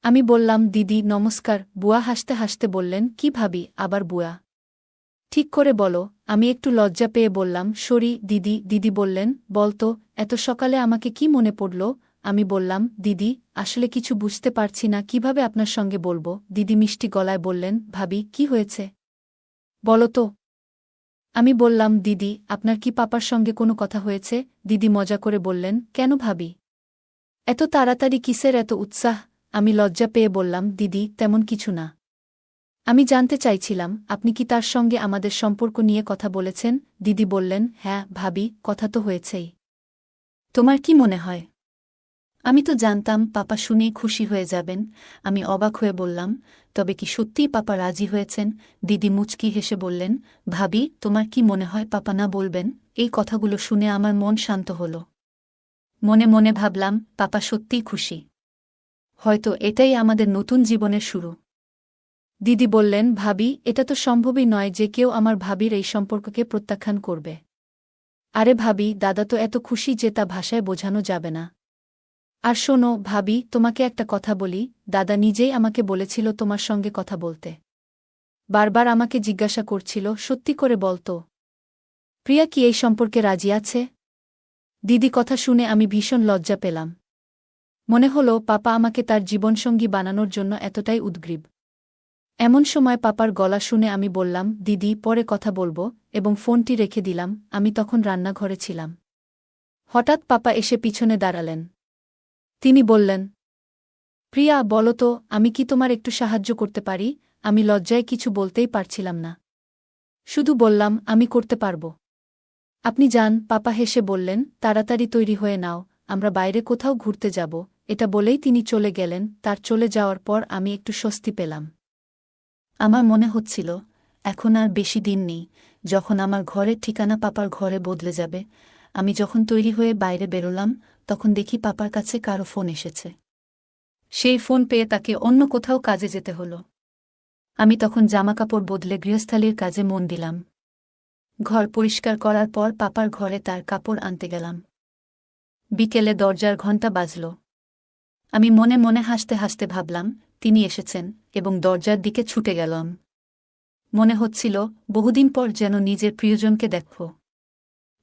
আমি বললাম, দিদি নমস্কার। বুয়া হাসতে হাসতে বললেন, কি ভাবি আবার বুয়া? ঠিক করে বলো। আমি একটু লজ্জা পেয়ে বললাম, সরি দিদি। দিদি বললেন, বলতো এত সকালে আমাকে কি মনে পড়ল? আমি বললাম, দিদি আসলে কিছু বুঝতে পারছি না কিভাবে আপনার সঙ্গে বলবো। দিদি মিষ্টি গলায় বললেন, ভাবি কি হয়েছে বলো তো। আমি বললাম, দিদি আপনার কি পাপার সঙ্গে কোনো কথা হয়েছে? দিদি মজা করে বললেন, কেন ভাবি এত তাড়াতাড়ি কিসের এত উৎসাহ? আমি লজ্জা পেয়ে বললাম, দিদি তেমন কিছু না। আমি জানতে চাইছিলাম আপনি কি তার সঙ্গে আমাদের সম্পর্ক নিয়ে কথা বলেছেন? দিদি বললেন, হ্যাঁ ভাবি, কথা তো হয়েছেই। তোমার কি মনে হয়? আমি তো জানতাম পাপা শুনেই খুশি হয়ে যাবেন। আমি অবাক হয়ে বললাম, তবে কি সত্যিই পাপা রাজি হয়েছেন? দিদি মুচকি হেসে বললেন, ভাবি তোমার কি মনে হয় পাপা না বলবেন? এই কথাগুলো শুনে আমার মন শান্ত হল। মনে মনে ভাবলাম, পাপা সত্যিই খুশি। হয়তো এটাই আমাদের নতুন জীবনের শুরু। দিদি বললেন, ভাবি এটা তো সম্ভবই নয় যে কেউ আমার ভাবির এই সম্পর্ককে প্রত্যাখ্যান করবে। আরে ভাবি, দাদা তো এত খুশি যে তা ভাষায় বোঝানো যাবে না। আর শোনো ভাবি, তোমাকে একটা কথা বলি, দাদা নিজেই আমাকে বলেছিল তোমার সঙ্গে কথা বলতে। বারবার আমাকে জিজ্ঞাসা করছিল, সত্যি করে বলতো প্রিয়া কি এই সম্পর্কে রাজি আছে? দিদি কথা শুনে আমি ভীষণ লজ্জা পেলাম। মনে হলো পাপা আমাকে তার জীবনসঙ্গী বানানোর জন্য এতটাই উদ্গ্রীব। এমন সময় পাপার গলা শুনে আমি বললাম, দিদি পরে কথা বলবো, এবং ফোনটি রেখে দিলাম। আমি তখন রান্নাঘরে ছিলাম। হঠাৎ পাপা এসে পিছনে দাঁড়ালেন। তিনি বললেন, প্রিয়া বলো তো, আমি কি তোমার একটু সাহায্য করতে পারি? আমি লজ্জায় কিছু বলতেই পারছিলাম না। শুধু বললাম, আমি করতে পারব। আপনি যান। পাপা হেসে বললেন, তাড়াতাড়ি তৈরি হয়ে নাও, আমরা বাইরে কোথাও ঘুরতে যাব। এটা বলেই তিনি চলে গেলেন। তার চলে যাওয়ার পর আমি একটু স্বস্তি পেলাম। আমার মনে হচ্ছিল এখন আর বেশি দিন নেই যখন আমার ঘরের ঠিকানা পাপার ঘরে বদলে যাবে। আমি যখন তৈরি হয়ে বাইরে বেরোলাম, তখন দেখি পাপার কাছে কারো ফোন এসেছে। সেই ফোন পেয়ে তাকে অন্য কোথাও কাজে যেতে হলো। আমি তখন জামাকাপড় বদলে গৃহস্থালির কাজে মন দিলাম। ঘর পরিষ্কার করার পর পাপার ঘরে তার কাপড় আনতে গেলাম। বিকেলে দরজার ঘণ্টা বাজল। আমি মনে মনে হাসতে হাসতে ভাবলাম তিনি এসেছেন, এবং দরজার দিকে ছুটে গেলাম। মনে হচ্ছিল বহুদিন পর যেন নিজের প্রিয়জনকে দেখব।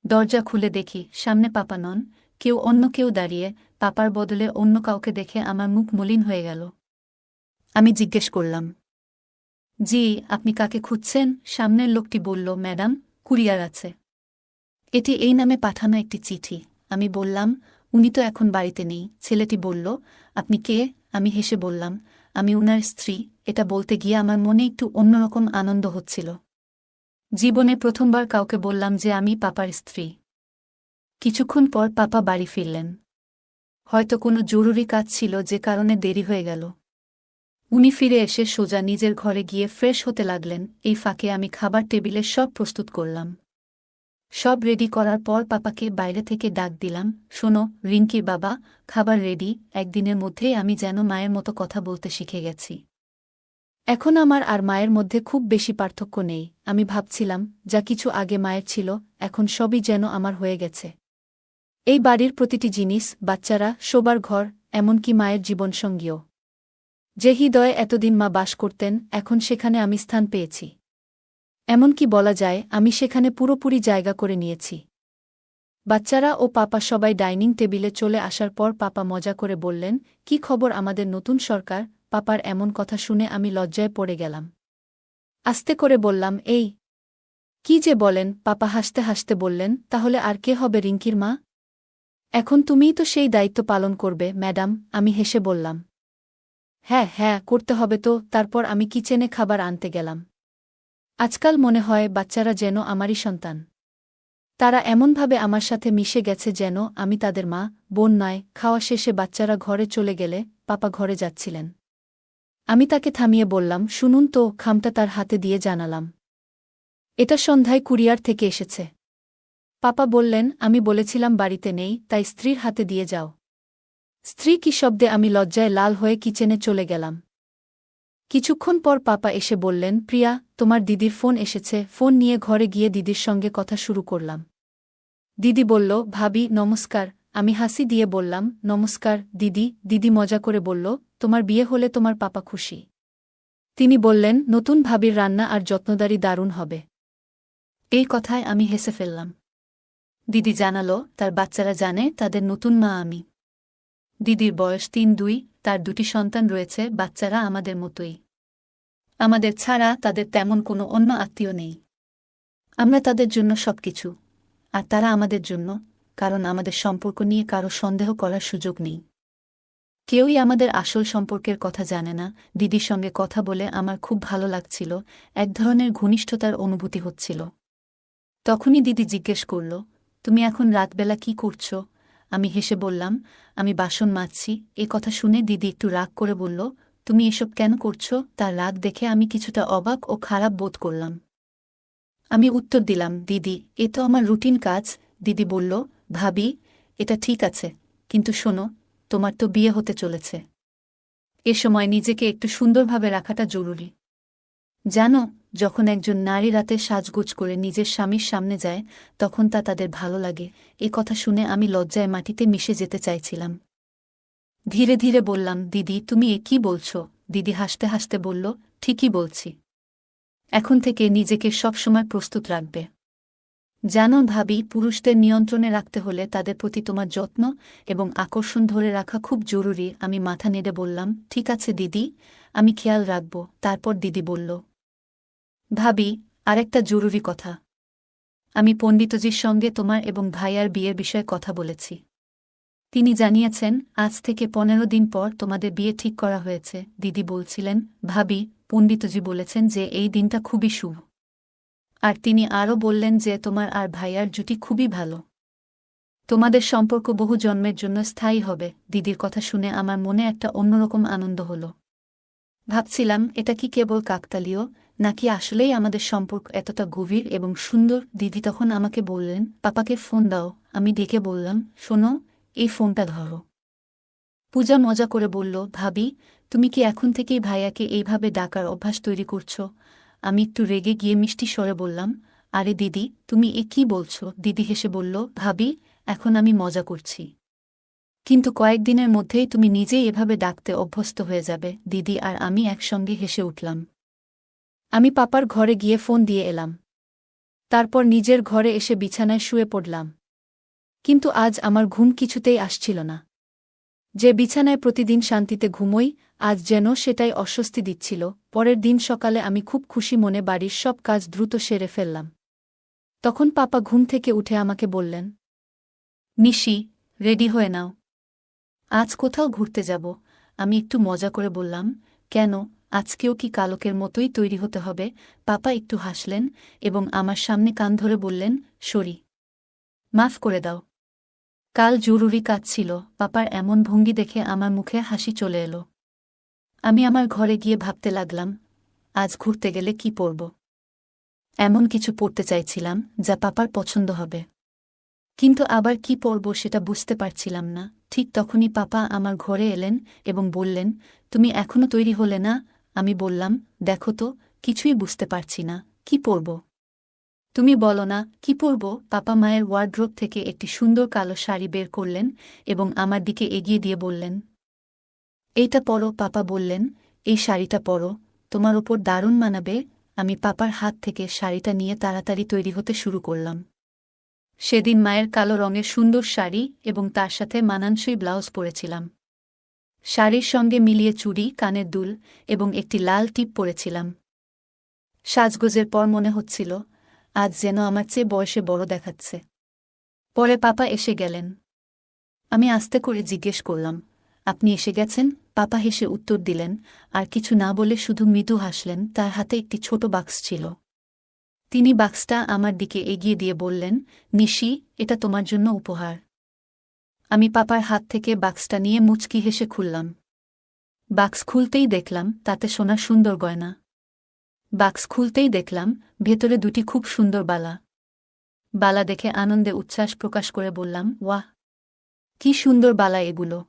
দরজা খুলে দেখি সামনে পাপা নন, অন্য কেউ দাঁড়িয়ে। পাপার বদলে অন্য কাউকে দেখে আমার মুখ মলিন হয়ে গেল। আমি জিজ্ঞেস করলাম, জি আপনি কাকে খুঁজছেন? সামনের লোকটি বলল, ম্যাডাম কুরিয়ার আছে। এটি এই নামে পাঠানো একটি চিঠি। আমি বললাম, উনি তো এখন বাড়িতে নেই। ছেলেটি বলল, আপনি কে? আমি হেসে বললাম, আমি উনার স্ত্রী। এটা বলতে গিয়ে আমার মনে একটু অন্যরকম আনন্দ হচ্ছিল। জীবনে প্রথমবার কাউকে বললাম যে আমি পাপার স্ত্রী। কিছুক্ষণ পর পাপা বাড়ি ফিরলেন। হয়তো কোনো জরুরি কাজ ছিল যে কারণে দেরি হয়ে গেল। উনি ফিরে এসে সোজা নিজের ঘরে গিয়ে ফ্রেশ হতে লাগলেন। এই ফাঁকে আমি খাবার টেবিলে সব প্রস্তুত করলাম। সব রেডি করার পর পাপাকে বাইরে থেকে ডাক দিলাম, শোনো রিঙ্কির বাবা, খাবার রেডি। একদিনের মধ্যেই আমি যেন মায়ের মতো কথা বলতে শিখে গেছি। এখন আমার আর মায়ের মধ্যে খুব বেশি পার্থক্য নেই। আমি ভাবছিলাম, যা কিছু আগে মায়ের ছিল, এখন সবই যেন আমার হয়ে গেছে। এই বাড়ির প্রতিটি জিনিস, বাচ্চারা, শোবার ঘর, এমনকি মায়ের জীবনসঙ্গীও। যে হৃদয়ে এতদিন মা বাস করতেন, এখন সেখানে আমি স্থান পেয়েছি। এমনকি বলা যায় আমি সেখানে পুরোপুরি জায়গা করে নিয়েছি। বাচ্চারা ও পাপা সবাই ডাইনিং টেবিলে চলে আসার পর পাপা মজা করে বললেন, কি খবর আমাদের নতুন সরকার? পাপার এমন কথা শুনে আমি লজ্জায় পড়ে গেলাম। আস্তে করে বললাম, এই কি যে বলেন? পাপা হাসতে হাসতে বললেন, তাহলে আর কে হবে রিঙ্কির মা? এখন তুমিই তো সেই দায়িত্ব পালন করবে ম্যাডাম। আমি হেসে বললাম, হ্যাঁ হ্যাঁ করতে হবে তো। তারপর আমি কিচেনে খাবার আনতে গেলাম। আজকাল মনে হয় বাচ্চারা যেন আমারই সন্তান। তারা এমনভাবে আমার সাথে মিশে গেছে যেন আমি তাদের মা, বোন নয়। খাওয়া শেষে বাচ্চারা ঘরে চলে গেলে পাপা ঘরে যাচ্ছিলেন। আমি তাকে থামিয়ে বললাম, শুনুন তো। খামটা তার হাতে দিয়ে জানালাম, এটা সন্ধ্যায় কুরিয়ার থেকে এসেছে। পাপা বললেন, আমি বলেছিলাম বাড়িতে নেই, তাই স্ত্রীর হাতে দিয়ে যাও। স্ত্রী কি শব্দে আমি লজ্জায় লাল হয়ে কিচেনে চলে গেলাম। কিছুক্ষণ পর পাপা এসে বললেন, প্রিয়া, তোমার দিদির ফোন এসেছে। ফোন নিয়ে ঘরে গিয়ে দিদির সঙ্গে কথা শুরু করলাম। দিদি বলল, ভাবি নমস্কার। আমি হাসি দিয়ে বললাম, নমস্কার দিদি। দিদি মজা করে বলল, তোমার বিয়ে হলে তোমার পাপা খুশি। তিনি বললেন, নতুন ভাবির রান্না আর যত্নদারি দারুণ হবে। এই কথায় আমি হেসে ফেললাম। দিদি জানালো, তার বাচ্চারা জানে তাদের নতুন মা আমি। দিদির বয়স ৩-২, তার ২টি সন্তান রয়েছে, বাচ্চারা আমাদের মতোই। আমাদের ছাড়া তাদের তেমন কোনো অন্য আত্মীয় নেই। আমরা তাদের জন্য সবকিছু, আর তারা আমাদের জন্য, কারণ আমাদের সম্পর্ক নিয়ে কারো সন্দেহ করার সুযোগ নেই। কেউই আমাদের আসল সম্পর্কের কথা জানে না। দিদির সঙ্গে কথা বলে আমার খুব ভালো লাগছিল, এক ধরনের ঘনিষ্ঠতার অনুভূতি হচ্ছিল। তখনই দিদি জিজ্ঞেস করল, তুমি এখন রাতবেলা কি করছ? আমি হেসে বললাম, আমি বাসন মাজছি। এ কথা শুনে দিদি একটু রাগ করে বলল, তুমি এসব কেন করছ? তার রাগ দেখে আমি কিছুটা অবাক ও খারাপ বোধ করলাম। আমি উত্তর দিলাম, দিদি, এ তো আমার রুটিন কাজ। দিদি বলল, ভাবি, এটা ঠিক আছে, কিন্তু শোনো, তোমার তো বিয়ে হতে চলেছে। এ সময় নিজেকে একটু সুন্দরভাবে রাখাটা জরুরি। জানো, যখন একজন নারী রাতে সাজগোজ করে নিজের স্বামীর সামনে যায়, তখন তা তাদের ভালো লাগে। এ কথা শুনে আমি লজ্জায় মাটিতে মিশে যেতে চাইছিলাম। ধীরে ধীরে বললাম, দিদি, তুমি এ কি বলছ? দিদি হাসতে হাসতে বলল, ঠিকই বলছি। এখন থেকে নিজেকে সবসময় প্রস্তুত রাখবে। জানো ভাবি, পুরুষদের নিয়ন্ত্রণে রাখতে হলে তাদের প্রতি তোমার যত্ন এবং আকর্ষণ ধরে রাখা খুব জরুরি। আমি মাথা নেড়ে বললাম, ঠিক আছে দিদি, আমি খেয়াল রাখব। তারপর দিদি বলল, ভাবি, আরেকটা জরুরি কথা। আমি পণ্ডিতজির সঙ্গে তোমার এবং ভাইয়ার বিয়ের বিষয়ে কথা বলেছি। তিনি জানিয়েছেন, আজ থেকে ১৫ দিন পর তোমাদের বিয়ে ঠিক করা হয়েছে। দিদি বলছিলেন, ভাবি, পণ্ডিতজি বলেছেন যে এই দিনটা খুবই শুভ। আর তিনি আরও বললেন যে তোমার আর ভাইয়ার জুটি খুবই ভালো। তোমাদের সম্পর্ক বহু জন্মের জন্য স্থায়ী হবে। দিদির কথা শুনে আমার মনে একটা অন্যরকম আনন্দ হল। ভাবছিলাম, এটা কি কেবল কাকতালীয়, নাকি আসলেই আমাদের সম্পর্ক এতটা গভীর এবং সুন্দর। দিদি তখন আমাকে বললেন, পাপাকে ফোন দাও। আমি ডেকে বললাম, শোনো, এই ফোনটা ধরো। পূজা মজা করে বলল, ভাবি, তুমি কি এখন থেকেই ভাইয়াকে এইভাবে ডাকার অভ্যাস তৈরি করছ? আমি একটু রেগে গিয়ে মিষ্টি স্বরে বললাম, আরে দিদি, তুমি এ কি বলছ? দিদি হেসে বলল, ভাবি, এখন আমি মজা করছি, কিন্তু কয়েকদিনের মধ্যেই তুমি নিজেই এভাবে ডাকতে অভ্যস্ত হয়ে যাবে। দিদি আর আমি একসঙ্গে হেসে উঠলাম। আমি পাপার ঘরে গিয়ে ফোন দিয়ে এলাম। তারপর নিজের ঘরে এসে বিছানায় শুয়ে পড়লাম। কিন্তু আজ আমার ঘুম কিছুতেই আসছিল না। যে বিছানায় প্রতিদিন শান্তিতে ঘুমোই, আজ যেন সেটাই অস্বস্তি দিচ্ছিল। পরের দিন সকালে আমি খুব খুশি মনে বাড়ির সব কাজ দ্রুত সেরে ফেললাম। তখন পাপা ঘুম থেকে উঠে আমাকে বললেন, নিশি, রেডি হয়ে নাও, আজ কোথাও ঘুরতে যাব। আমি একটু মজা করে বললাম, কেন, আজকেও কি কালকের মতোই তৈরি হতে হবে? পাপা একটু হাসলেন এবং আমার সামনে কান ধরে বললেন, সরি, মাফ করে দাও, কাল জরুরি কাজ ছিল। পাপার এমন ভঙ্গি দেখে আমার মুখে হাসি চলে এলো। আমি আমার ঘরে গিয়ে ভাবতে লাগলাম, আজ ঘুরতে গেলে কি পরব। এমন কিছু পরতে চাইছিলাম যা পাপার পছন্দ হবে, কিন্তু আবার কি পরব সেটা বুঝতে পারছিলাম না। ঠিক তখনই পাপা আমার ঘরে এলেন এবং বললেন, তুমি এখনো তৈরি হলে না? আমি বললাম, দেখো তো, কিছুই বুঝতে পারছি না, কি পরব? তুমি বলো না, কি পরব? পাপা মায়ের ওয়ার্ড্রোব থেকে একটি সুন্দর কালো শাড়ি বের করলেন এবং আমার দিকে এগিয়ে দিয়ে বললেন, এইটা পরো। পাপা বললেন, এই শাড়িটা পরো, তোমার ওপর দারুণ মানাবে। আমি পাপার হাত থেকে শাড়িটা নিয়ে তাড়াতাড়ি তৈরি হতে শুরু করলাম। সেদিন মায়ের কালো রঙের সুন্দর শাড়ি এবং তার সাথে মানানসই ব্লাউজ পরেছিলাম। শাড়ির সঙ্গে মিলিয়ে চুড়ি, কানের দুল এবং একটি লাল টিপ পরেছিলাম। সাজগোজের পর মনে হচ্ছিল, আজ যেন আমার চেয়ে বয়সে বড় দেখাচ্ছে। পরে পাপা এসে গেলেন। আমি আস্তে করে জিজ্ঞেস করলাম, আপনি এসে গেছেন? পাপা হেসে উত্তর দিলেন, আর কিছু না বলে শুধু মৃদু হাসলেন। তার হাতে একটি ছোট বাক্স ছিল। তিনি বাক্সটা আমার দিকে এগিয়ে দিয়ে বললেন, নিশি, এটা তোমার জন্য উপহার। আমি পাপার হাত থেকে বাক্সটা নিয়ে মুচকি হেসে খুললাম। বাক্স খুলতেই দেখলাম তাতে সোনার সুন্দর গয়না। বাক্স খুলতেই দেখলাম ভেতরে দুটি খুব সুন্দর বালা। বালা দেখে আনন্দে উচ্ছ্বাস প্রকাশ করে বললাম, ওয়াহ, কি সুন্দর বালা এগুলো।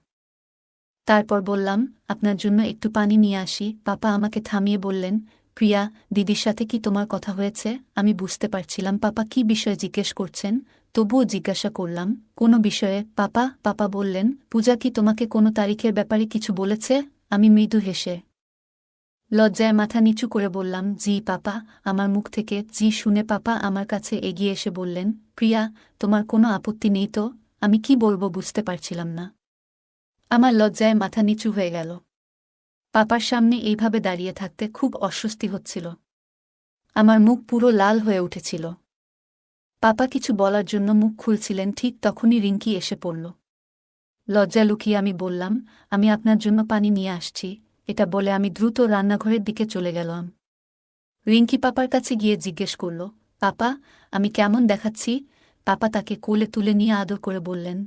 তারপর বললাম, আপনার জন্য একটু পানি নিয়ে আসি। পাপা আমাকে থামিয়ে বললেন, প্রিয়া, দিদির সাথে কি তোমার কথা হয়েছে? আমি বুঝতে পারছিলাম পাপা কি বিষয়ে জিজ্ঞেস করছেন, তবুও জিজ্ঞাসা করলাম, কোনো বিষয়ে পাপা? পাপা বললেন, পূজা কি তোমাকে কোনো তারিখের ব্যাপারে কিছু বলেছে? আমি মৃদু হেসে লজ্জায় মাথা নিচু করে বললাম, জি পাপা। আমার মুখ থেকে জি শুনে পাপা আমার কাছে এগিয়ে এসে বললেন, প্রিয়া, তোমার কোনো আপত্তি নেই তো? আমি কি বলবো বুঝতে পারছিলাম না। আমার লজ্জায় মাথা নিচু হয়ে গেল। পাপার সামনে এইভাবে দাঁড়িয়ে থাকতে খুব অস্বস্তি হচ্ছিল। আমার মুখ পুরো লাল হয়ে উঠেছিল। পাপা কিছু বলার জন্য মুখ খুলছিলেন, ঠিক তখনই রিঙ্কি এসে পড়ল। লজ্জা লুকিয়ে আমি বললাম, আমি আপনার জন্য পানি নিয়ে আসছি। এটা বলে আমি দ্রুত রান্নাঘরের দিকে চলে গেলাম। রিঙ্কি পাপার কাছে গিয়ে জিজ্ঞেস করল, পাপা, আমি কেমন দেখাচ্ছি? পাপা তাকে কোলে তুলে নিয়ে আদর করে বললেন,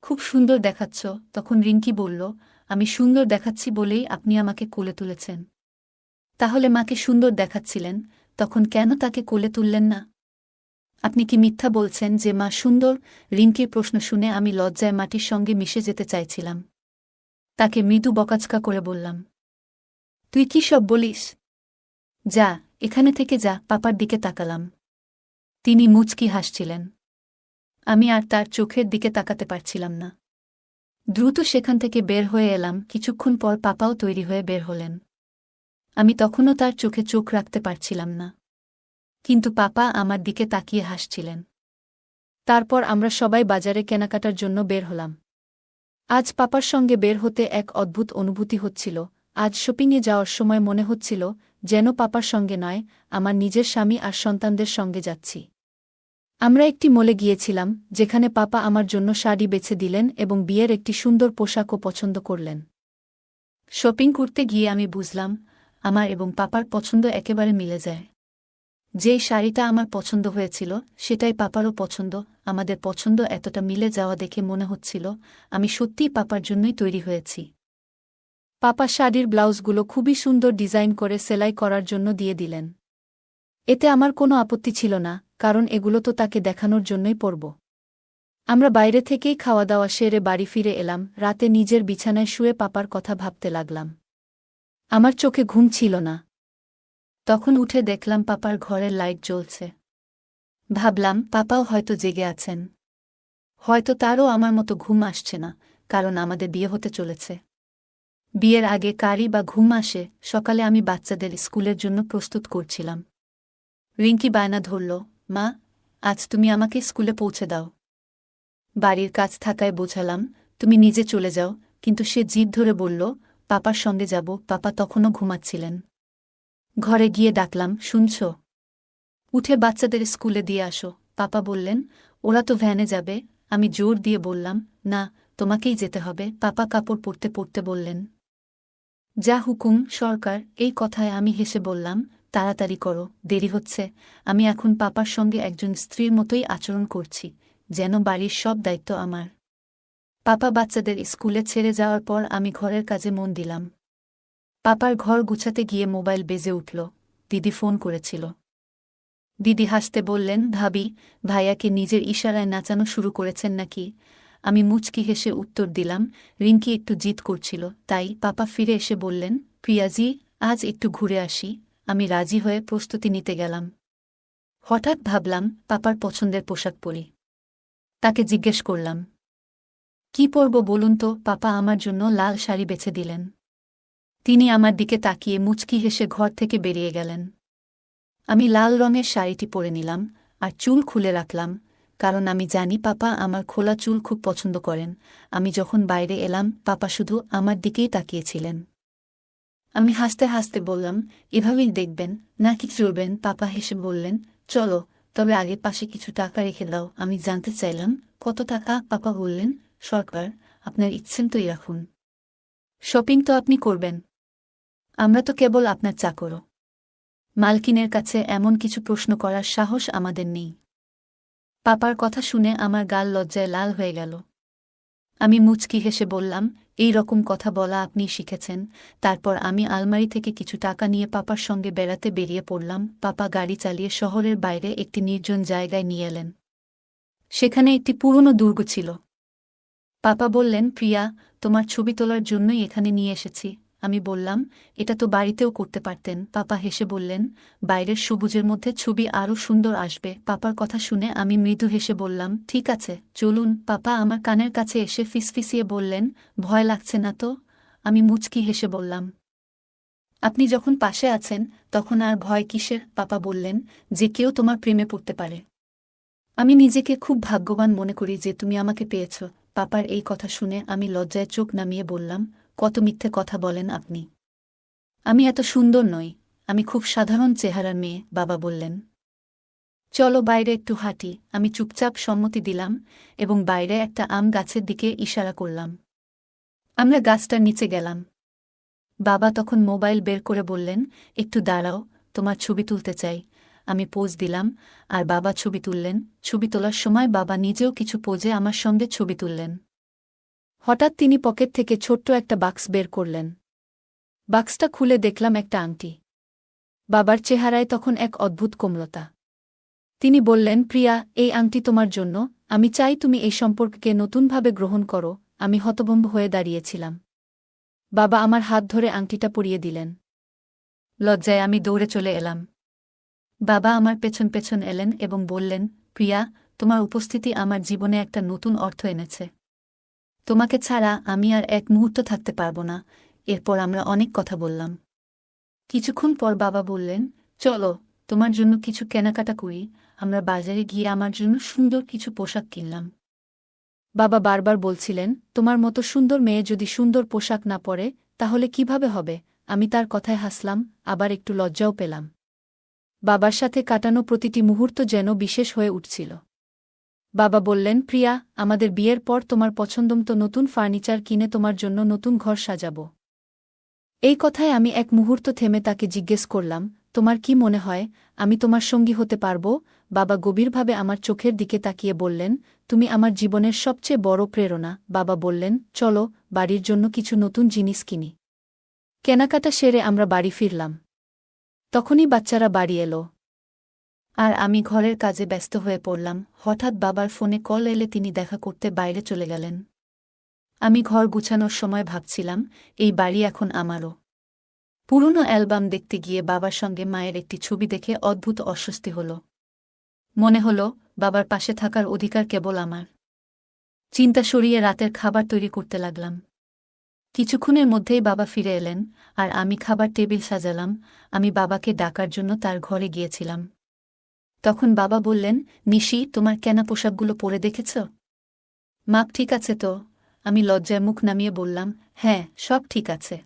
খুব সুন্দর দেখাচ্ছ। তখন রিঙ্কি বলল, আমি সুন্দর দেখাচ্ছি বলেই আপনি আমাকে কোলে তুলেছেন। তাহলে মাকে সুন্দর দেখাচ্ছিলেন, তখন কেন তাকে কোলে তুললেন না? আপনি কি মিথ্যা বলছেন যে মা সুন্দর? রিঙ্কির প্রশ্ন শুনে আমি লজ্জায় মাটির সঙ্গে মিশে যেতে চাইছিলাম। তাকে মৃদু বকাঝকা করে বললাম, তুই কি সব বলিস? যা, এখানে থেকে যা। পাপার দিকে তাকালাম। তিনি মুচকি হাসছিলেন। আমি আর তার চোখের দিকে তাকাতে পারছিলাম না। দ্রুত সেখান থেকে বের হয়ে এলাম। কিছুক্ষণ পর পাপাও তৈরি হয়ে বের হলেন। আমি তখনও তার চোখে চোখ রাখতে পারছিলাম না, কিন্তু পাপা আমার দিকে তাকিয়ে হাসছিলেন। তারপর আমরা সবাই বাজারে কেনাকাটার জন্য বের হলাম। আজ পাপার সঙ্গে বের হতে এক অদ্ভুত অনুভূতি হচ্ছিল। আজ শপিংয়ে যাওয়ার সময় মনে হচ্ছিল যেন পাপার সঙ্গে নয়, আমার নিজের স্বামী আর সন্তানদের সঙ্গে যাচ্ছি। আমরা একটি মলে গিয়েছিলাম, যেখানে পাপা আমার জন্য শাড়ি বেছে দিলেন এবং বিয়ের একটি সুন্দর পোশাকও পছন্দ করলেন। শপিং করতে গিয়ে আমি বুঝলাম, আমার এবং পাপার পছন্দ একেবারে মিলে যায়। যেই শাড়িটা আমার পছন্দ হয়েছিল সেটাই পাপারও পছন্দ। আমাদের পছন্দ এতটা মিলে যাওয়া দেখে মনে হচ্ছিল আমি সত্যিই পাপার জন্যই তৈরি হয়েছি। পাপা শাড়ির ব্লাউজগুলো খুবই সুন্দর ডিজাইন করে সেলাই করার জন্য দিয়ে দিলেন। এতে আমার কোনো আপত্তি ছিল না, কারণ এগুলো তো তাকে দেখানোর জন্যই পরব। আমরা বাইরে থেকেই খাওয়া দাওয়া সেরে বাড়ি ফিরে এলাম। রাতে নিজের বিছানায় শুয়ে পাপার কথা ভাবতে লাগলাম। আমার চোখে ঘুম ছিল না। তখন উঠে দেখলাম পাপার ঘরের লাইট জ্বলছে। ভাবলাম পাপাও হয়তো জেগে আছেন। হয়তো তারও আমার মতো ঘুম আসছে না, কারণ আমাদের বিয়ে হতে চলেছে। বিয়ের আগে কারি বা ঘুম আসে? সকালে আমি বাচ্চাদের স্কুলের জন্য প্রস্তুত করছিলাম। রিঙ্কি বায়না ধরল, মা, আজ তুমি আমাকে স্কুলে পৌঁছে দাও। বাড়ির কাজ থাকায় বোঝালাম, তুমি নিজে চলে যাও, কিন্তু সে জিদ ধরে বলল, পাপার সঙ্গে যাব। পাপা তখনও ঘুমাচ্ছিলেন। ঘরে গিয়ে ডাকলাম, শুনছ? উঠে বাচ্চাদের স্কুলে দিয়ে আসো। পাপা বললেন, ওরা তো ভ্যানে যাবে। আমি জোর দিয়ে বললাম, না, তোমাকেই যেতে হবে। পাপা কাপড় পরতে পরতে বললেন, যা হুকুম সরকার। এই কথায় আমি হেসে বললাম, তাড়াতাড়ি করো, দেরি হচ্ছে। আমি এখন পাপার সঙ্গে একজন স্ত্রীর মতোই আচরণ করছি, যেন বাড়ির সব দায়িত্ব আমার। পাপা বাচ্চাদের স্কুলে ছেড়ে যাওয়ার পর আমি ঘরের কাজে মন দিলাম। পাপার ঘর গুছাতে গিয়ে মোবাইল বেজে উঠল। দিদি ফোন করেছিল। দিদি হাসতে বললেন, ভাবি, ভাইয়াকে নিজের ইশারায় নাচানো শুরু করেছেন নাকি? আমি মুচকি হেসে উত্তর দিলাম, রিঙ্কি একটু জিদ করছিল তাই। পাপা ফিরে এসে বললেন, প্রিয়াজি, আজ একটু ঘুরে আসি। আমি রাজি হয়ে প্রস্তুতি নিতে গেলাম। হঠাৎ ভাবলাম পাপার পছন্দের পোশাক পরি। তাকে জিজ্ঞেস করলাম, কি পরব বলুন তো? পাপা আমার জন্য লাল শাড়ি বেছে দিলেন। তিনি আমার দিকে তাকিয়ে মুচকি হেসে ঘর থেকে বেরিয়ে গেলেন। আমি লাল রঙের শাড়িটি পরে নিলাম আর চুল খুলে রাখলাম, কারণ আমি জানি পাপা আমার খোলা চুল খুব পছন্দ করেন। আমি যখন বাইরে এলাম পাপা শুধু আমার দিকেই তাকিয়েছিলেন। আমি হাসতে হাসতে বললাম, এভাবেই দেখবেন নাকি চলবেন? পাপা হেসে বললেন, চলো, তবে আগে পাশে কিছু টাকা রেখে দাও। আমি জানতে চাইলাম, কত টাকা? পাপা বললেন, সরকার, আপনার ইচ্ছেন তোই রাখুন। শপিং তো আপনি করবেন, আমরা তো কেবল আপনার চাকর। মালকিনের কাছে এমন কিছু প্রশ্ন করার সাহস আমাদের নেই। পাপার কথা শুনে আমার গাল লজ্জায় লাল হয়ে গেল। আমি মুচকি হেসে বললাম, এই রকম কথা বলা আপনি শিখেছেন। তারপর আমি আলমারি থেকে কিছু টাকা নিয়ে পাপার সঙ্গে বেড়াতে বেরিয়ে পড়লাম। পাপা গাড়ি চালিয়ে শহরের বাইরে একটি নির্জন জায়গায় নিয়ে এলেন। সেখানে একটি পুরনো দুর্গ ছিল। পাপা বললেন, প্রিয়া, তোমার ছবি তোলার জন্যই এখানে নিয়ে এসেছি। আমি বললাম, এটা তো বাড়িতেও করতে পারতেন। পাপা হেসে বললেন, বাইরের সবুজের মধ্যে ছবি আরও সুন্দর আসবে। পাপার কথা শুনে আমি মৃদু হেসে বললাম, ঠিক আছে, চলুন। পাপা আমার কানের কাছে এসে ফিসফিসিয়ে বললেন, ভয় লাগছে না তো? আমি মুচকি হেসে বললাম, আপনি যখন পাশে আছেন তখন আর ভয় কিসের? পাপা বললেন, যে কেউ তোমার প্রেমে পড়তে পারে। আমি নিজেকে খুব ভাগ্যবান মনে করি যে তুমি আমাকে পেয়েছ। পাপার এই কথা শুনে আমি লজ্জায় চোখ নামিয়ে বললাম, কত মিথ্যে কথা বলেন আপনি। আমি এত সুন্দর নই, আমি খুব সাধারণ চেহারার মেয়ে। বাবা বললেন, চলো বাইরে একটু হাঁটি। আমি চুপচাপ সম্মতি দিলাম এবং বাইরে একটা আম গাছের দিকে ইশারা করলাম। আমরা গাছটার নিচে গেলাম। বাবা তখন মোবাইল বের করে বললেন, একটু দাঁড়াও, তোমার ছবি তুলতে চাই। আমি পোজ দিলাম আর বাবা ছবি তুললেন। ছবি তোলার সময় বাবা নিজেও কিছু পোজে আমার সঙ্গে ছবি তুললেন। হঠাৎ তিনি পকেট থেকে ছোট্ট একটা বাক্স বের করলেন। বাক্সটা খুলে দেখলাম একটা আংটি। বাবার চেহারায় তখন এক অদ্ভুত কোমলতা। তিনি বললেন, প্রিয়া, এই আংটি তোমার জন্য। আমি চাই তুমি এই সম্পর্ককে নতুনভাবে গ্রহণ করো। আমি হতভম্ব হয়ে দাঁড়িয়েছিলাম। বাবা আমার হাত ধরে আংটিটা পরিয়ে দিলেন। লজ্জায় আমি দৌড়ে চলে এলাম। বাবা আমার পেছন পেছন এলেন এবং বললেন, প্রিয়া, তোমার উপস্থিতি আমার জীবনে একটা নতুন অর্থ এনেছে। তোমাকে ছাড়া আমি আর এক মুহূর্ত থাকতে পারব না। এরপর আমরা অনেক কথা বললাম। কিছুক্ষণ পর বাবা বললেন, চলো, তোমার জন্য কিছু কেনাকাটা করি। আমরা বাজারে গিয়ে আমার জন্য সুন্দর কিছু পোশাক কিনলাম। বাবা বারবার বলছিলেন, তোমার মতো সুন্দর মেয়ে যদি সুন্দর পোশাক না পরে তাহলে কিভাবে হবে? আমি তার কথায় হাসলাম, আবার একটু লজ্জাও পেলাম। বাবার সাথে কাটানো প্রতিটি মুহূর্ত যেন বিশেষ হয়ে উঠছিল। বাবা বললেন, প্রিয়া, আমাদের বিয়ের পর তোমার পছন্দমতো নতুন ফার্নিচার কিনে তোমার জন্য নতুন ঘর সাজাব। এই কথায় আমি এক মুহূর্ত থেমে তাকে জিজ্ঞেস করলাম, তোমার কি মনে হয় আমি তোমার সঙ্গী হতে পারব? বাবা গভীরভাবে আমার চোখের দিকে তাকিয়ে বললেন, তুমি আমার জীবনের সবচেয়ে বড় প্রেরণা। বাবা বললেন, চলো, বাড়ির জন্য কিছু নতুন জিনিস কিনি। কেনাকাটা সেরে আমরা বাড়ি ফিরলাম। তখনই বাচ্চারা বাড়ি এলো আর আমি ঘরের কাজে ব্যস্ত হয়ে পড়লাম। হঠাৎ বাবার ফোনে কল এলে তিনি দেখা করতে বাইরে চলে গেলেন। আমি ঘর গুছানোর সময় ভাবছিলাম, এই বাড়ি এখন আমারও। পুরনো অ্যালবাম দেখতে গিয়ে বাবার সঙ্গে মায়ের একটি ছবি দেখে অদ্ভুত অস্বস্তি হল। মনে হল, বাবার পাশে থাকার অধিকার কেবল আমার। চিন্তা সরিয়ে রাতের খাবার তৈরি করতে লাগলাম। কিছুক্ষণের মধ্যেই বাবা ফিরে এলেন আর আমি খাবার টেবিল সাজালাম। আমি বাবাকে ডাকার জন্য তার ঘরে গিয়েছিলাম। তখন বাবা বললেন, নিশি, তোমার কেনা পোশাকগুলো পরে দেখেছ? মাপ ঠিক আছে তো? আমি লজ্জায় মুখ নামিয়ে বললাম, হ্যাঁ, সব ঠিক আছে।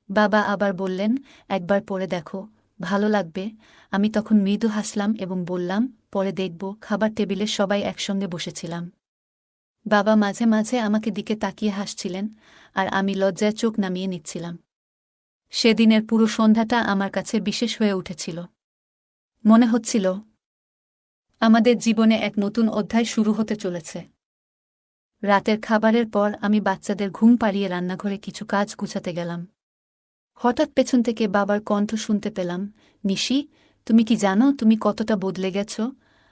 বাবা আবার বললেন, একবার পরে দেখো, ভালো লাগবে। আমি তখন মৃদু হাসলাম এবং বললাম, পরে দেখব। খাবার টেবিলে সবাই একসঙ্গে বসেছিলাম। বাবা মাঝে মাঝে আমাকে দিকে তাকিয়ে হাসছিলেন আর আমি লজ্জায় চোখ নামিয়ে নিচ্ছিলাম। সেদিনের পুরো সন্ধ্যাটা আমার কাছে বিশেষ হয়ে উঠেছিল। মনে হচ্ছিল আমাদের জীবনে এক নতুন অধ্যায় শুরু হতে চলেছে। রাতের খাবারের পর আমি বাচ্চাদের ঘুম পাড়িয়ে রান্নাঘরে কিছু কাজ গুছাতে গেলাম। হঠাৎ পেছন থেকে বাবার কণ্ঠ শুনতে পেলাম, নিশি, তুমি কি জানো তুমি কতটা বদলে গেছ?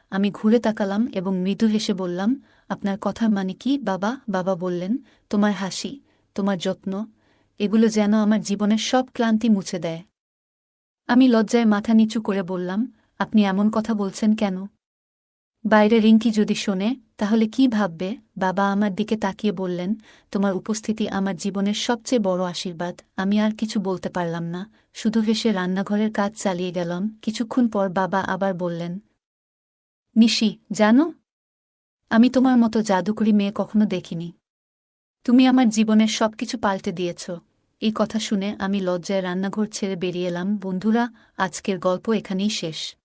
আমি ঘুরে তাকালাম এবং মৃদু হেসে বললাম, আপনার কথার মানে কি বাবা? বাবা বললেন, তোমার হাসি, তোমার যত্ন, এগুলো যেন আমার জীবনের সব ক্লান্তি মুছে দেয়। আমি লজ্জায় মাথা নিচু করে বললাম, আপনি এমন কথা বলছেন কেন? বাইরে রিঙ্কি যদি শোনে তাহলে কি ভাববে? বাবা আমার দিকে তাকিয়ে বললেন, তোমার উপস্থিতি আমার জীবনের সবচেয়ে বড় আশীর্বাদ। আমি আর কিছু বলতে পারলাম না, শুধু হেসে রান্নাঘরের কাজ চালিয়ে গেলাম। কিছুক্ষণ পর বাবা আবার বললেন, নিশি, জানো, আমি তোমার মতো জাদুকরি মেয়ে কখনো দেখিনি। তুমি আমার জীবনের সবকিছু পাল্টে দিয়েছ। এই কথা শুনে আমি লজ্জায় রান্নাঘর ছেড়ে বেরিয়ে এলাম। বন্ধুরা, আজকের গল্প এখানেই শেষ।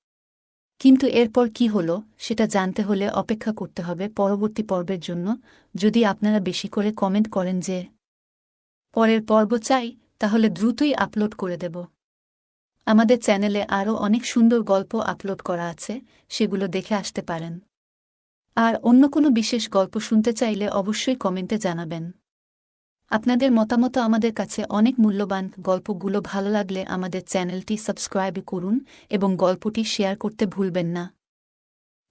কিন্তু এরপর কি হলো সেটা জানতে হলে অপেক্ষা করতে হবে পরবর্তী পর্বের জন্য। যদি আপনারা বেশি করে কমেন্ট করেন যে পরের পর্ব চাই, তাহলে দ্রুতই আপলোড করে দেব। আমাদের চ্যানেলে আরও অনেক সুন্দর গল্প আপলোড করা আছে, সেগুলো দেখে আসতে পারেন। আর অন্য কোনো বিশেষ গল্প শুনতে চাইলে অবশ্যই কমেন্টে জানাবেন। আপনাদের মতামত আমাদের কাছে অনেক মূল্যবান। গল্পগুলো ভালো লাগলে আমাদের চ্যানেলটি সাবস্ক্রাইব করুন এবং গল্পটি শেয়ার করতে ভুলবেন না।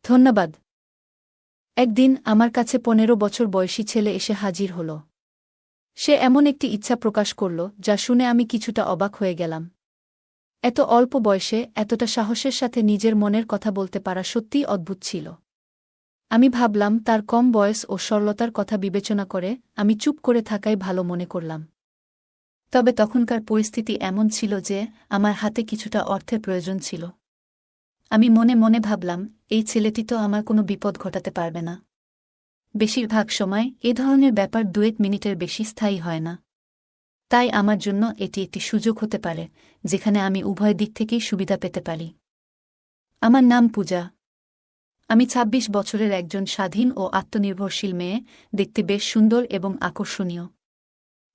ধন্যবাদ। একদিন আমার কাছে 15 বছর বয়সী ছেলে এসে হাজির হল। সে এমন একটি ইচ্ছা প্রকাশ করল যা শুনে আমি কিছুটা অবাক হয়ে গেলাম। এত অল্প বয়সে এতটা সাহসের সাথে নিজের মনের কথা বলতে পারা সত্যিই অদ্ভুত ছিল। আমি ভাবলাম তার কম বয়স ও সরলতার কথা বিবেচনা করে আমি চুপ করে থাকাই ভালো মনে করলাম। তবে তখনকার পরিস্থিতি এমন ছিল যে আমার হাতে কিছুটা অর্থের প্রয়োজন ছিল। আমি মনে মনে ভাবলাম, এই ছেলেটি তো আমার কোনো বিপদ ঘটাতে পারবে না। বেশিরভাগ সময় এ ধরনের ব্যাপার 2-1 মিনিটের বেশি স্থায়ী হয় না। তাই আমার জন্য এটি একটি সুযোগ হতে পারে যেখানে আমি উভয় দিক থেকেই সুবিধা পেতে পারি। আমার নাম পূজা। আমি 26 বছরের একজন স্বাধীন ও আত্মনির্ভরশীল মেয়ে, দেখতে বেশ সুন্দর এবং আকর্ষণীয়।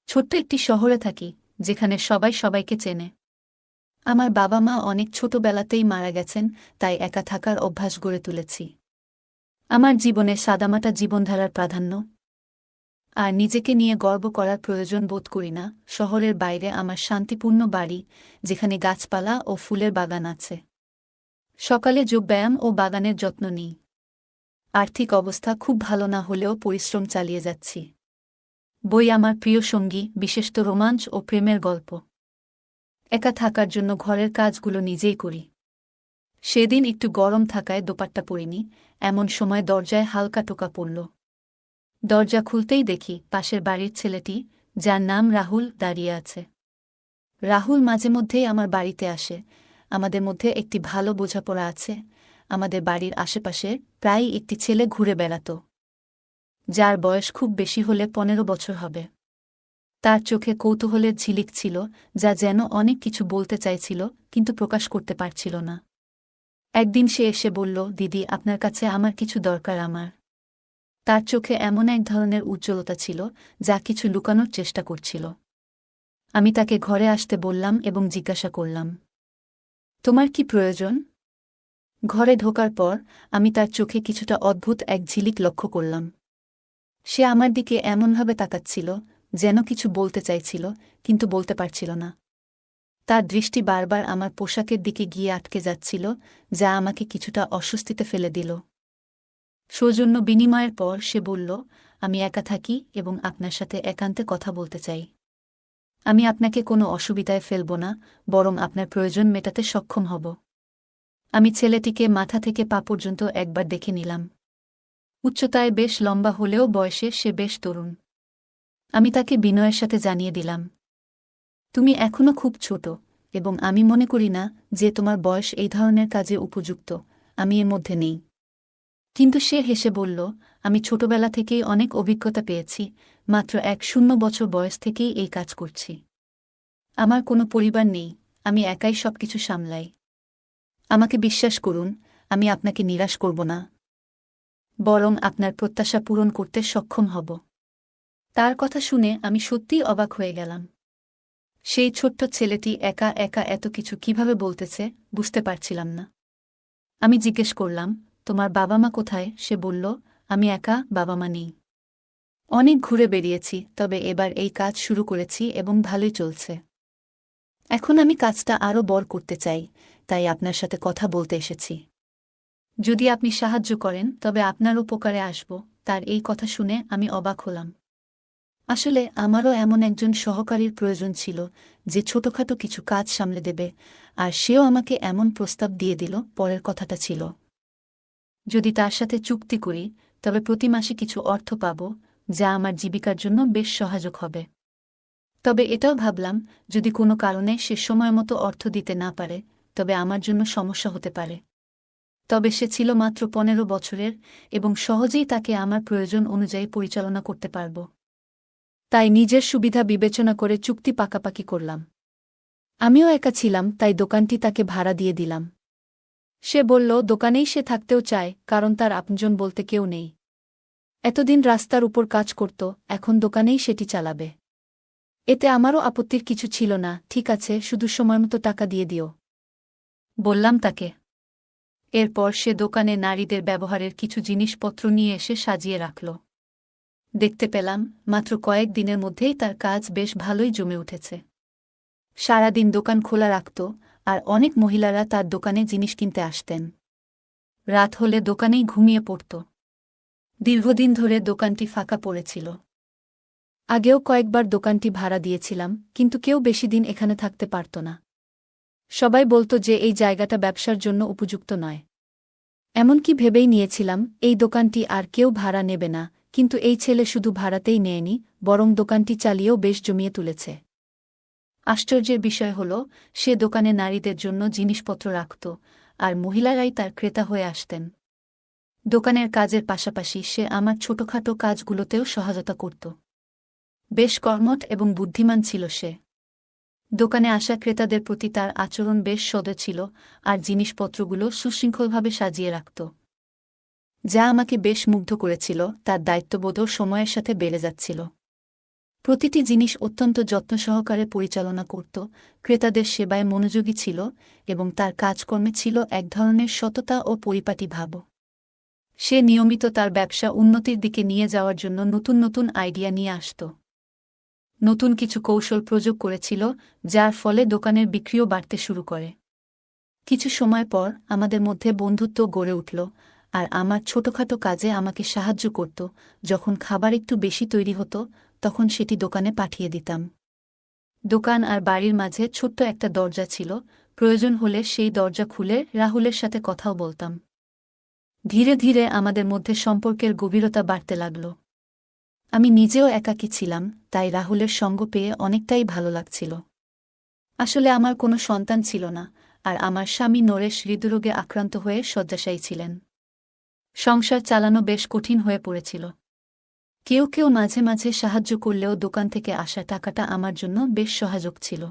ছোট্ট একটি শহরে থাকি, যেখানে সবাই সবাইকে চেনে। আমার বাবা মা অনেক ছোটবেলাতেই মারা গেছেন, তাই একা থাকার অভ্যাস গড়ে তুলেছি। আমার জীবনে সাদামাটা জীবনধারার প্রাধান্য, আর নিজেকে নিয়ে গর্ব করার প্রয়োজন বোধ করি না। শহরের বাইরে আমার শান্তিপূর্ণ বাড়ি, যেখানে গাছপালা ও ফুলের বাগান আছে। সকালে যোগব্যায়াম ও বাগানের যত্ন নিই। আর্থিক অবস্থা খুব ভালো না হলেও পরিশ্রম চালিয়ে যাচ্ছি। বই আমার প্রিয় সঙ্গী, বিশেষত রোমাঞ্চ ও প্রেমের গল্প। একা থাকার জন্য ঘরের কাজগুলো নিজেই করি। সেদিন একটু গরম থাকায় দোপাট্টা পরিনি, এমন সময় দরজায় হালকা টোকা পড়ল। দরজা খুলতেই দেখি পাশের বাড়ির ছেলেটি, যার নাম রাহুল, দাঁড়িয়ে আছে। রাহুল মাঝে মধ্যেই আমার বাড়িতে আসে। আমাদের মধ্যে একটি ভালো বোঝাপড়া আছে। আমাদের বাড়ির আশেপাশে প্রায়ই একটি ছেলে ঘুরে বেড়াত, যার বয়স খুব বেশি হলে 15 বছর হবে। তার চোখে কৌতূহলের ঝিলিক ছিল, যা যেন অনেক কিছু বলতে চাইছিল কিন্তু প্রকাশ করতে পারছিল না। একদিন সে এসে বলল, দিদি, আপনার কাছে আমার কিছু দরকার। আমার তার চোখে এমন এক ধরনের উজ্জ্বলতা ছিল যা কিছু লুকানোর চেষ্টা করছিল। আমি তাকে ঘরে আসতে বললাম এবং জিজ্ঞাসা করলাম, তোমার কি প্রয়োজন? ঘরে ঢোকার পর আমি তার চোখে কিছুটা অদ্ভুত এক ঝিলিক লক্ষ্য করলাম। সে আমার দিকে এমনভাবে তাকাচ্ছিল যেন কিছু বলতে চাইছিল কিন্তু বলতে পারছিল না। তার দৃষ্টি বারবার আমার পোশাকের দিকে গিয়ে আটকে যাচ্ছিল, যা আমাকে কিছুটা অস্বস্তিতে ফেলে দিল। সৌজন্য বিনিময়ের পর সে বলল, আমি একা থাকি এবং আপনার সাথে একান্তে কথা বলতে চাই। আমি আপনাকে কোনো অসুবিধায় ফেলব না, বরং আপনার প্রয়োজন মেটাতে সক্ষম হব। আমি ছেলেটিকে মাথা থেকে পা পর্যন্ত একবার দেখে নিলাম। উচ্চতায় বেশ লম্বা হলেও বয়সে সে বেশ তরুণ। আমি তাকে বিনয়ের সাথে জানিয়ে দিলাম, তুমি এখনো খুব ছোট এবং আমি মনে করি না যে তোমার বয়স এই ধরনের কাজে উপযুক্ত। আমি এর মধ্যে নেই। কিন্তু সে হেসে বলল, আমি ছোটবেলা থেকেই অনেক অভিজ্ঞতা পেয়েছি, মাত্র 10 বছর বয়স থেকেই এই কাজ করছি। আমার কোনো পরিবার নেই, আমি একাই সবকিছু সামলাই। আমাকে বিশ্বাস করুন, আমি আপনাকে নিরাশ করব না, বরং আপনার প্রত্যাশা পূরণ করতে সক্ষম হব। তার কথা শুনে আমি সত্যিই অবাক হয়ে গেলাম। সেই ছোট্ট ছেলেটি একা একা এত কিছু কিভাবে বলতেছে বুঝতে পারছিলাম না। আমি জিজ্ঞেস করলাম, তোমার বাবা মা কোথায়? সে বলল, আমি একা, বাবা মা নেই। অনেক ঘুরে বেরিয়েছি, তবে এবার এই কাজ শুরু করেছি এবং ভালোই চলছে। এখন আমি কাজটা আরও বড় করতে চাই, তাই আপনার সাথে কথা বলতে এসেছি। যদি আপনি সাহায্য করেন তবে আপনার উপকারে আসব। তার এই কথা শুনে আমি অবাক হলাম। আসলে আমারও এমন একজন সহকারীর প্রয়োজন ছিল যে ছোটখাটো কিছু কাজ সামলে দেবে, আর সেও আমাকে এমন প্রস্তাব দিয়ে দিল। পরের কথাটা ছিল, যদি তার সাথে চুক্তি করি তবে প্রতি মাসে কিছু অর্থ পাব, যা আমার জীবিকার জন্য বেশ সহায়ক হবে। তবে এটাও ভাবলাম, যদি কোনো কারণে সে সময়মতো অর্থ দিতে না পারে তবে আমার জন্য সমস্যা হতে পারে। তবে সে ছিল মাত্র 15 বছরের এবং সহজেই তাকে আমার প্রয়োজন অনুযায়ী পরিচালনা করতে পারব। তাই নিজের সুবিধা বিবেচনা করে চুক্তি পাকাপাকি করলাম। আমিও একা ছিলাম, তাই দোকানটি তাকে ভাড়া দিয়ে দিলাম। সে বলল, দোকানেই সে থাকতেও চায়, কারণ তার আপনজন বলতে কেউ নেই। এতদিন রাস্তার উপর কাজ করত, এখন দোকানেই সেটি চালাবে। এতে আমারও আপত্তির কিছু ছিল না। ঠিক আছে, শুধু সময়মতো টাকা দিয়ে দিও, বললাম তাকে। এরপর সে দোকানে নারীদের ব্যবহারের কিছু জিনিসপত্র নিয়ে এসে সাজিয়ে রাখল। দেখতে পেলাম মাত্র কয়েক দিনের মধ্যেই তার কাজ বেশ ভালোই জমে উঠেছে। সারাদিন দোকান খোলা রাখত, আর অনেক মহিলারা তার দোকানে জিনিস কিনতে আসতেন। রাত হলে দোকানেই ঘুমিয়ে পড়ত। দীর্ঘদিন ধরে দোকানটি ফাঁকা পড়েছিল। আগেও কয়েকবার দোকানটি ভাড়া দিয়েছিলাম, কিন্তু কেউ বেশি দিন এখানে থাকতে পারত না। সবাই বলতো যে এই জায়গাটা ব্যবসার জন্য উপযুক্ত নয়। এমনকি ভেবেই নিয়েছিলাম এই দোকানটি আর কেউ ভাড়া নেবে না, কিন্তু এই ছেলে শুধু ভাড়াতেই নেয়নি, বরং দোকানটি চালিয়েও বেশ জমিয়ে তুলেছে। আশ্চর্যের বিষয় হল, সে দোকানে নারীদের জন্য জিনিসপত্র রাখত, আর মহিলারাই তার ক্রেতা হয়ে আসতেন। দোকানের কাজের পাশাপাশি সে আমার ছোটখাটো কাজগুলোতেও সহায়তা করত। বেশ কর্মঠ এবং বুদ্ধিমান ছিল সে। দোকানে আসা ক্রেতাদের প্রতি তার আচরণ বেশ সদয় ছিল, আর জিনিসপত্রগুলো সুশৃঙ্খলভাবে সাজিয়ে রাখত, যা আমাকে বেশ মুগ্ধ করেছিল। তার দায়িত্ববোধও সময়ের সাথে বেড়ে যাচ্ছিল। প্রতিটি জিনিস অত্যন্ত যত্ন সহকারে পরিচালনা করত, ক্রেতাদের সেবায় মনোযোগী ছিল, এবং তার কাজকর্মে ছিল এক ধরনের সততা ও পরিপাটি ভাব। সে নিয়মিত তার ব্যবসা উন্নতির দিকে নিয়ে যাওয়ার জন্য নতুন নতুন আইডিয়া নিয়ে আসত। নতুন কিছু কৌশল প্রয়োগ করেছিল, যার ফলে দোকানের বিক্রিও বাড়তে শুরু করে। কিছু সময় পর আমাদের মধ্যে বন্ধুত্ব গড়ে উঠল, আর আমার ছোটখাটো কাজে আমাকে সাহায্য করত। যখন খাবার একটু বেশি তৈরি হতো, তখন সেটি দোকানে পাঠিয়ে দিতাম। দোকান আর বাড়ির মাঝে ছোট্ট একটা দরজা ছিল, প্রয়োজন হলে সেই দরজা খুলে রাহুলের সাথে কথাও বলতাম। ধীরে ধীরে আমাদের মধ্যে সম্পর্কের গভীরতা বাড়তে লাগল। আমি নিজেও একাকী ছিলাম, তাই রাহুলের সঙ্গ পেয়ে অনেকটাই ভালো লাগছিল। আসলে আমার কোনো সন্তান ছিল না, আর আমার স্বামী নরেশ হৃদরোগে আক্রান্ত হয়ে শয্যাশায়ী ছিলেন। সংসার চালানো বেশ কঠিন হয়ে পড়েছিল। কেউ কেউ মাঝে মাঝে সাহায্য করলেও দোকান থেকে আসা টাকাটা আমার জন্য বেশ সহায়ক ছিল।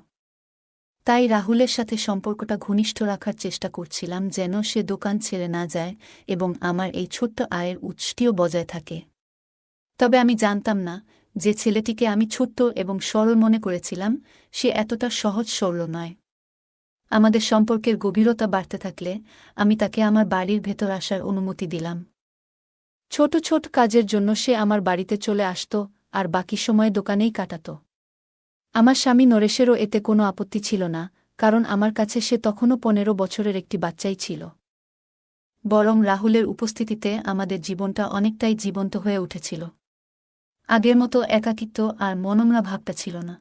তাই রাহুলের সাথে সম্পর্কটা ঘনিষ্ঠ রাখার চেষ্টা করছিলাম, যেন সে দোকান ছেড়ে না যায় এবং আমার এই ছোট্ট আয়ের উৎসটিও বজায় থাকে। তবে আমি জানতাম না, যে ছেলেটিকে আমি ছোট্ট এবং সরল মনে করেছিলাম, সে এতটা সহজ সরল নয়। আমাদের সম্পর্কের গভীরতা বাড়তে থাকলে আমি তাকে আমার বাড়ির ভেতর আসার অনুমতি দিলাম। ছোট ছোট কাজের জন্য সে আমার বাড়িতে চলে আসত, আর বাকি সময় দোকানেই কাটাত। আমার স্বামী নরেশেরও এতে কোনো আপত্তি ছিল না, কারণ আমার কাছে সে তখনও 15 বছরের একটি বাচ্চাই ছিল। বরং রাহুলের উপস্থিতিতে আমাদের জীবনটা অনেকটাই জীবন্ত হয়ে উঠেছিল। আগের মতো একাকিত্ব আর মনমরা ভাবটা ছিল না।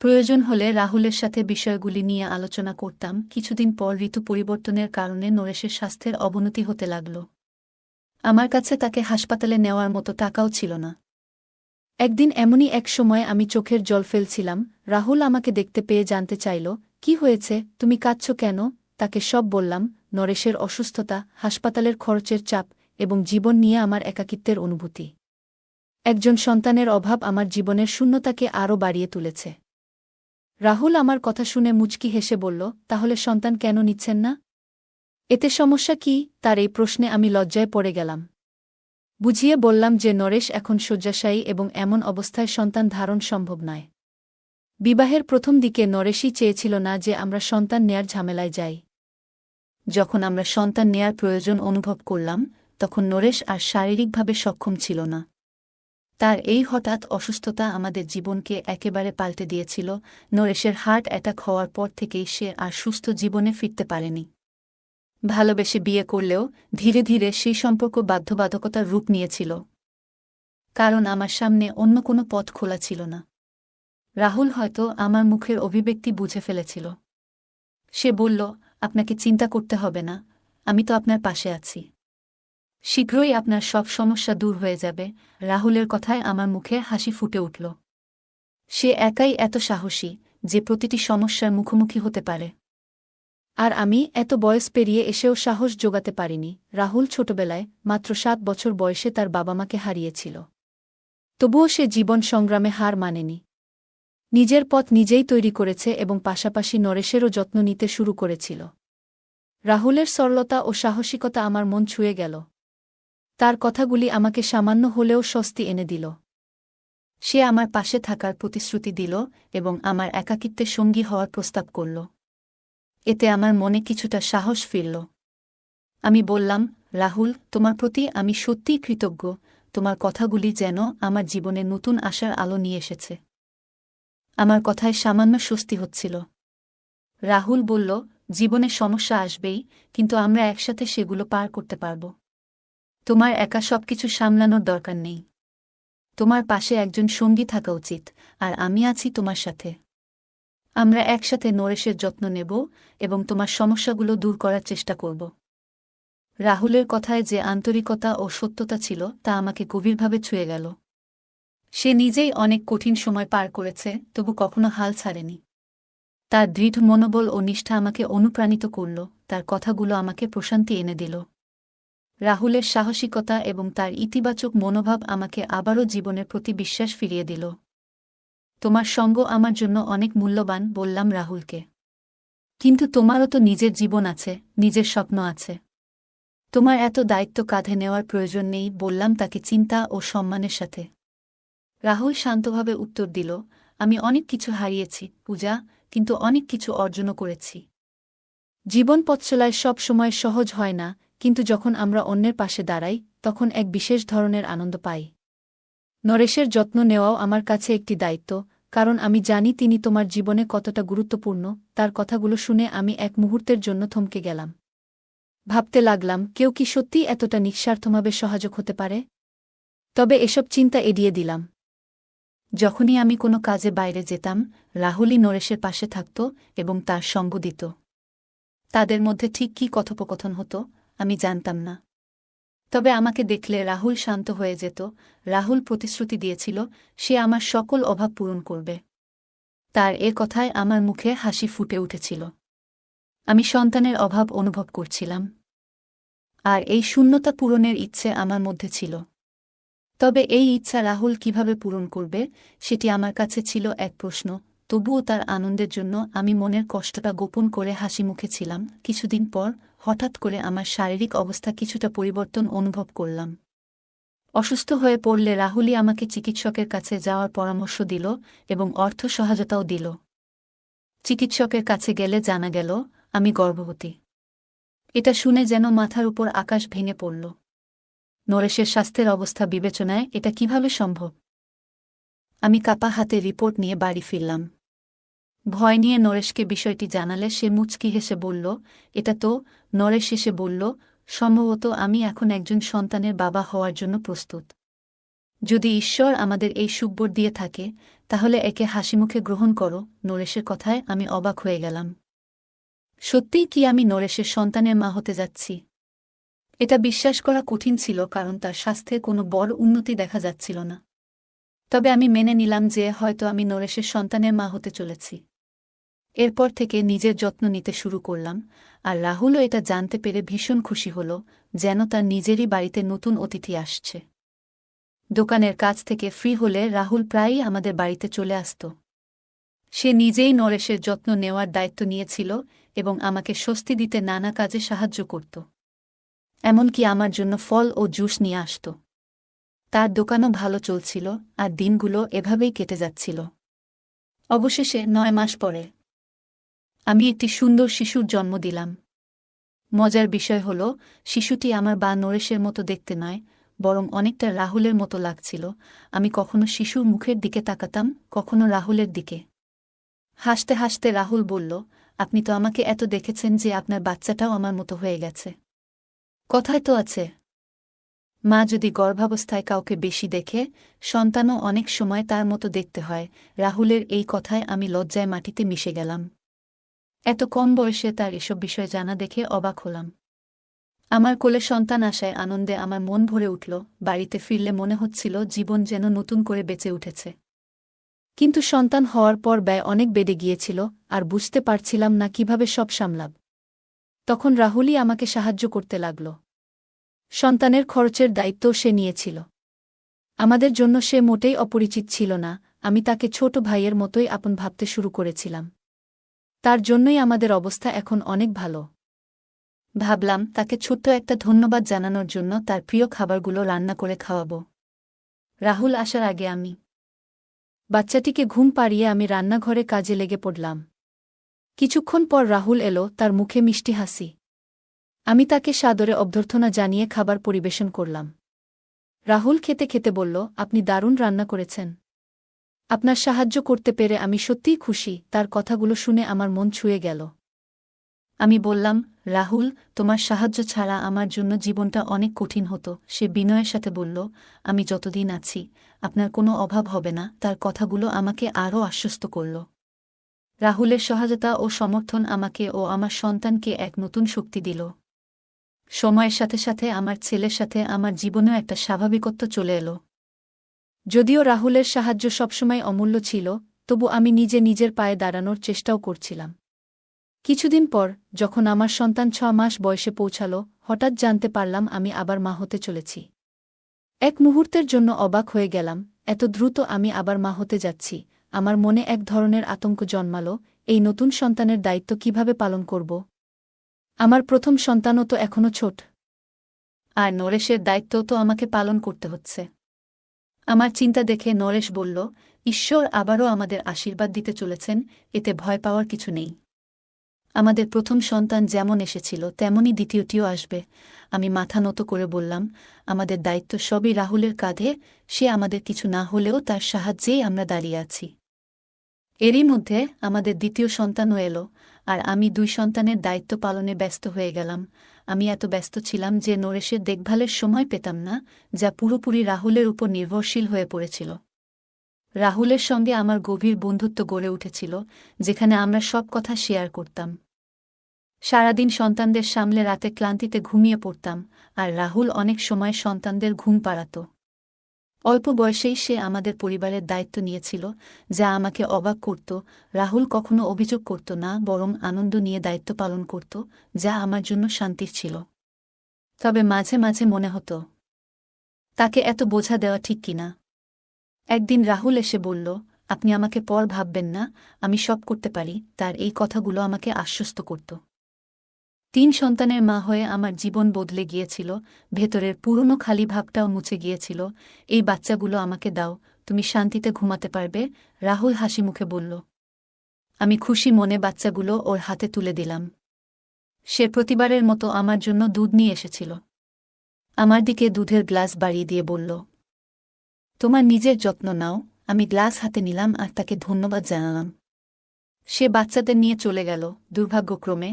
প্রয়োজন হলে রাহুলের সাথে বিষয়গুলি নিয়ে আলোচনা করতাম। কিছুদিন পর ঋতু পরিবর্তনের কারণে নরেশের স্বাস্থ্যের অবনতি হতে লাগল। আমার কাছে তাকে হাসপাতালে নেওয়ার মতো টাকাও ছিল না। একদিন এমনই এক সময় আমি চোখের জল ফেলছিলাম। রাহুল আমাকে দেখতে পেয়ে জানতে চাইল, কি হয়েছে, তুমি কাঁদছ কেন? তাকে সব বললাম, নরেশের অসুস্থতা, হাসপাতালের খরচের চাপ এবং জীবন নিয়ে আমার একাকিত্বের অনুভূতি। একজন সন্তানের অভাব আমার জীবনের শূন্যতাকে আরও বাড়িয়ে তুলেছে। রাহুল আমার কথা শুনে মুচকি হেসে বলল, তাহলে সন্তান কেন নিচ্ছেন না? এতে সমস্যা কি? তার এই প্রশ্নে আমি লজ্জায় পড়ে গেলাম। বুঝিয়ে বললাম যে নরেশ এখন শয্যাশায়ী এবং এমন অবস্থায় সন্তান ধারণ সম্ভব নয়। বিবাহের প্রথম দিকে নরেশই চেয়েছিল না যে আমরা সন্তান নেয়ার ঝামেলায় যাই। যখন আমরা সন্তান নেয়ার প্রয়োজন অনুভব করলাম, তখন নরেশ আর শারীরিকভাবে সক্ষম ছিল না। তার এই হঠাৎ অসুস্থতা আমাদের জীবনকে একেবারে পাল্টে দিয়েছিল। নরেশের হার্ট অ্যাটাক হওয়ার পর থেকেই সে আর সুস্থ জীবনে ফিরতে পারেনি। ভালোবেসে বিয়ে করলেও ধীরে ধীরে সেই সম্পর্ক বাধ্যবাধকতার রূপ নিয়েছিল, কারণ আমার সামনে অন্য কোনো পথ খোলা ছিল না। রাহুল হয়তো আমার মুখের অভিব্যক্তি বুঝে ফেলেছিল। সে বলল, আপনাকে চিন্তা করতে হবে না, আমি তো আপনার পাশে আছি। শীঘ্রই আপনার সব সমস্যা দূর হয়ে যাবে। রাহুলের কথায় আমার মুখে হাসি ফুটে উঠল। সে একাই এত সাহসী যে প্রতিটি সমস্যার মুখোমুখি হতে পারে। আর আমি এত বয়স পেরিয়ে এসেও সাহস জোগাতে পারিনি। রাহুল ছোটবেলায় মাত্র 7 বছর বয়সে তার বাবা মাকে হারিয়েছিল। তবুও সে জীবন সংগ্রামে হার মানেনি। নিজের পথ নিজেই তৈরি করেছে এবং পাশাপাশি নরেশেরও যত্ন নিতে শুরু করেছিল। রাহুলের সরলতা ও সাহসিকতা আমার মন ছুঁয়ে গেল। তার কথাগুলি আমাকে সামান্য হলেও স্বস্তি এনে দিল। সে আমার পাশে থাকার প্রতিশ্রুতি দিল এবং আমার একাকিত্বে সঙ্গী হওয়ার প্রস্তাব করল। এতে আমার মনে কিছুটা সাহস ফিরল। আমি বললাম, রাহুল, তোমার প্রতি আমি সত্যিই কৃতজ্ঞ। তোমার কথাগুলি যেন আমার জীবনে নতুন আশার আলো নিয়ে এসেছে। আমার কথায় সামান্য স্বস্তি হচ্ছিল। রাহুল বলল, জীবনে সমস্যা আসবেই, কিন্তু আমরা একসাথে সেগুলো পার করতে পারব। তোমার একা সবকিছু সামলানোর দরকার নেই। তোমার পাশে একজন সঙ্গী থাকা উচিত, আর আমি আছি তোমার সাথে। আমরা একসাথে নরেশের যত্ন নেব এবং তোমার সমস্যাগুলো দূর করার চেষ্টা করব। রাহুলের কথায় যে আন্তরিকতা ও সত্যতা ছিল তা আমাকে গভীরভাবে ছুঁয়ে গেল। সে নিজেই অনেক কঠিন সময় পার করেছে, তবু কখনো হাল ছাড়েনি। তার দৃঢ় মনোবল ও নিষ্ঠা আমাকে অনুপ্রাণিত করল, তার কথাগুলো আমাকে প্রশান্তি এনে দিল। রাহুলের সাহসিকতা এবং তার ইতিবাচক মনোভাব আমাকে আবারও জীবনের প্রতি বিশ্বাস ফিরিয়ে দিল। তোমার সঙ্গ আমার জন্য অনেক মূল্যবান, বললাম রাহুলকে। কিন্তু তোমারও তো নিজের জীবন আছে, নিজের স্বপ্ন আছে। তোমার এত দায়িত্ব কাঁধে নেওয়ার প্রয়োজন নেই, বললাম তাকে চিন্তা ও সম্মানের সাথে। রাহুল শান্তভাবে উত্তর দিল, আমি অনেক কিছু হারিয়েছি পূজা, কিন্তু অনেক কিছু অর্জনও করেছি। জীবন পথ চলায় সব সময় সহজ হয় না, কিন্তু যখন আমরা অন্যের পাশে দাঁড়াই তখন এক বিশেষ ধরনের আনন্দ পাই। নরেশের যত্ন নেওয়াও আমার কাছে একটি দায়িত্ব, কারণ আমি জানি তিনি তোমার জীবনে কতটা গুরুত্বপূর্ণ। তার কথাগুলো শুনে আমি এক মুহূর্তের জন্য থমকে গেলাম। ভাবতে লাগলাম, কেউ কি সত্যিই এতটা নিঃস্বার্থভাবে সহায়ক হতে পারে? তবে এসব চিন্তা এড়িয়ে দিলাম। যখনই আমি কোনো কাজে বাইরে যেতাম, রাহুলই নরেশের পাশে থাকত এবং তার সঙ্গ দিত। তাদের মধ্যে ঠিক কী কথোপকথন হতো আমি জানতাম না। তবে আমাকে দেখলে রাহুল শান্ত হয়ে যেত। রাহুল প্রতিশ্রুতি দিয়েছিল সে আমার সকল অভাব পূরণ করবে। তার এ কথায় আমার মুখে হাসি ফুটে উঠেছিল। আমি সন্তানের অভাব অনুভব করছিলাম, আর এই শূন্যতা পূরণের ইচ্ছে আমার মধ্যে ছিল। তবে এই ইচ্ছা রাহুল কিভাবে পূরণ করবে সেটি আমার কাছে ছিল এক প্রশ্ন। তবুও তার আনন্দের জন্য আমি মনের কষ্টটা গোপন করে হাসি মুখে ছিলাম। কিছুদিন পর হঠাৎ করে আমার শারীরিক অবস্থা কিছুটা পরিবর্তন অনুভব করলাম। অসুস্থ হয়ে পড়লে রাহুলই আমাকে চিকিৎসকের কাছে যাওয়ার পরামর্শ দিল এবং অর্থ সহায়তাও দিল। চিকিৎসকের কাছে গেলে জানা গেল আমি গর্ভবতী। এটা শুনে যেন মাথার উপর আকাশ ভেঙে পড়ল। নরেশের স্বাস্থ্যের অবস্থা বিবেচনায় এটা কিভাবে সম্ভব? আমি কাপা হাতে রিপোর্ট নিয়ে বাড়ি ফিরলাম। ভয় নিয়ে নরেশকে বিষয়টি জানালে সে মুচকি হেসে বলল, এটা তো। নরেশ এসে বলল, সম্ভবত আমি এখন একজন সন্তানের বাবা হওয়ার জন্য প্রস্তুত। যদি ঈশ্বর আমাদের এই সুখবর দিয়ে থাকে, তাহলে একে হাসিমুখে গ্রহণ করো। নরেশের কথায় আমি অবাক হয়ে গেলাম। সত্যিই কি আমি নরেশের সন্তানের মা হতে যাচ্ছি? এটা বিশ্বাস করা কঠিন ছিল, কারণ তার স্বাস্থ্যের কোনো বড় উন্নতি দেখা যাচ্ছিল না। তবে আমি মেনে নিলাম যে হয়তো আমি নরেশের সন্তানের মা হতে চলেছি। এরপর থেকে নিজের যত্ন নিতে শুরু করলাম, আর রাহুলও এটা জানতে পেরে ভীষণ খুশি হল, যেন তার নিজেরই বাড়িতে নতুন অতিথি আসছে। দোকানের কাজ থেকে ফ্রি হলে রাহুল প্রায়ই আমাদের বাড়িতে চলে আসত। সে নিজেই নরেশের যত্ন নেওয়ার দায়িত্ব নিয়েছিল এবং আমাকে স্বস্তি দিতে নানা কাজে সাহায্য করত। এমনকি আমার জন্য ফল ও জুস নিয়ে আসত। তার দোকানও ভালো চলছিল, আর দিনগুলো এভাবেই কেটে যাচ্ছিল। অবশেষে ৯ মাস পরে আমি একটি সুন্দর শিশুর জন্ম দিলাম। মজার বিষয় হল, শিশুটি আমার বা নরেশের মতো দেখতে নয়, বরং অনেকটা রাহুলের মতো লাগছিল। আমি কখনো শিশুর মুখের দিকে তাকাতাম, কখনো রাহুলের দিকে। হাসতে হাসতে রাহুল বলল, আপনি তো আমাকে এত দেখেছেন যে আপনার বাচ্চাটাও আমার মতো হয়ে গেছে। কথায় তো আছে, মা যদি গর্ভাবস্থায় কাউকে বেশি দেখে, সন্তানও অনেক সময় তার মতো দেখতে হয়। রাহুলের এই কথায় আমি লজ্জায় মাটিতে মিশে গেলাম। এত কম বয়সে তার এসব বিষয় জানা দেখে অবাক হলাম। আমার কোলে সন্তান আসায় আনন্দে আমার মন ভরে উঠল। বাড়িতে ফিরলে মনে হচ্ছিল জীবন যেন নতুন করে বেঁচে উঠেছে। কিন্তু সন্তান হওয়ার পর ব্যয় অনেক বেড়ে গিয়েছিল, আর বুঝতে পারছিলাম না কিভাবে সব সামলাব। তখন রাহুলই আমাকে সাহায্য করতে লাগল। সন্তানের খরচের দায়িত্বও সে নিয়েছিল। আমাদের জন্য সে মোটেই অপরিচিত ছিল না, আমি তাকে ছোট ভাইয়ের মতোই আপন ভাবতে শুরু করেছিলাম। তার জন্যই আমাদের অবস্থা এখন অনেক ভালো। ভাবলাম তাকে ছোট্ট একটা ধন্যবাদ জানানোর জন্য তার প্রিয় খাবারগুলো রান্না করে খাওয়াব। রাহুল আসার আগে বাচ্চাটিকে ঘুম পাড়িয়ে আমি রান্নাঘরে কাজে লেগে পড়লাম। কিছুক্ষণ পর রাহুল এলো, তার মুখে মিষ্টি হাসি। আমি তাকে সাদরে অভ্যর্থনা জানিয়ে খাবার পরিবেশন করলাম। রাহুল খেতে খেতে বলল, আপনি দারুণ রান্না করেছেন। আপনার সাহায্য করতে পেরে আমি সত্যিই খুশি। তার কথাগুলো শুনে আমার মন ছুঁয়ে গেল। আমি বললাম, রাহুল, তোমার সাহায্য ছাড়া আমার জন্য জীবনটা অনেক কঠিন হতো। সে বিনয়ের সাথে বলল, আমি যতদিন আছি আপনার কোনো অভাব হবে না। তার কথাগুলো আমাকে আরও আশ্বস্ত করল। রাহুলের সহায়তা ও সমর্থন আমাকে ও আমার সন্তানকে এক নতুন শক্তি দিল। সময়ের সাথে সাথে আমার ছেলের সাথে আমার জীবনেও একটা স্বাভাবিকত্ব চলে এলো। যদিও রাহুলের সাহায্য সবসময় অমূল্য ছিল, তবু আমি নিজের পায়ে দাঁড়ানোর চেষ্টাও করছিলাম। কিছুদিন পর, যখন আমার সন্তান 6 মাস বয়সে পৌঁছাল, হঠাৎ জানতে পারলাম আমি আবার মা হতে চলেছি। এক মুহূর্তের জন্য অবাক হয়ে গেলাম, এত দ্রুত আমি আবার মা হতে যাচ্ছি। আমার মনে এক ধরনের আতঙ্ক জন্মালো, এই নতুন সন্তানের দায়িত্ব কিভাবে পালন করব। আমার প্রথম সন্তানও তো এখনও ছোট, আর নরেশের দায়িত্বও তো আমাকে পালন করতে হচ্ছে। আমার চিন্তা দেখে নরেশ বলল, ঈশ্বর আবারও আমাদের আশীর্বাদ দিতে চলেছেন, এতে ভয় পাওয়ার কিছু নেই। আমাদের প্রথম সন্তান যেমন এসেছিল তেমনই দ্বিতীয়টিও আসবে। আমি মাথা নত করে বললাম, আমাদের দায়িত্ব সবই রাহুলের কাঁধে। সে আমাদের কিছু না হলেও তার সাহায্যেই আমরা দাঁড়িয়ে আছি। এরই মধ্যে আমাদের দ্বিতীয় সন্তানও এলো, আর আমি 2 সন্তানের দায়িত্ব পালনে ব্যস্ত হয়ে গেলাম। আমি এত ব্যস্ত ছিলাম যে নরেশের দেখভালের সময় পেতাম না, যা পুরোপুরি রাহুলের উপর নির্ভরশীল হয়ে পড়েছিল। রাহুলের সঙ্গে আমার গভীর বন্ধুত্ব গড়ে উঠেছিল, যেখানে আমরা সব কথা শেয়ার করতাম। সারাদিন সন্তানদের সামলে রাতে ক্লান্তিতে ঘুমিয়ে পড়তাম, আর রাহুল অনেক সময় সন্তানদের ঘুম পাড়াত। অল্প বয়সেই সে আমাদের পরিবারের দায়িত্ব নিয়েছিল, যা আমাকে অবাক করত। রাহুল কখনো অভিযোগ করত না, বরং আনন্দ নিয়ে দায়িত্ব পালন করত, যা আমার জন্য শান্তির ছিল। তবে মাঝে মাঝে মনে হতো, তাকে এত বোঝা দেওয়া ঠিক কিনা। একদিন রাহুল এসে বলল, আপনি আমাকে পর ভাববেন না, আমি সব করতে পারি। তার এই কথাগুলো আমাকে আশ্বস্ত করত। 3 সন্তানের মা হয়ে আমার জীবন বদলে গিয়েছিল, ভেতরের পুরনো খালি ভাবটাও মুছে গিয়েছিল। এই বাচ্চাগুলো আমাকে দাও, তুমি শান্তিতে ঘুমাতে পারবে, রাহুল হাসি মুখে বলল। আমি খুশি মনে বাচ্চাগুলো ওর হাতে তুলে দিলাম। সে প্রতিবারের মতো আমার জন্য দুধ নিয়ে এসেছিল। আমার দিকে দুধের গ্লাস বাড়িয়ে দিয়ে বলল, তোমার নিজের যত্ন নাও। আমি গ্লাস হাতে নিলাম আর তাকে ধন্যবাদ জানালাম। সে বাচ্চাদের নিয়ে চলে গেল। দুর্ভাগ্যক্রমে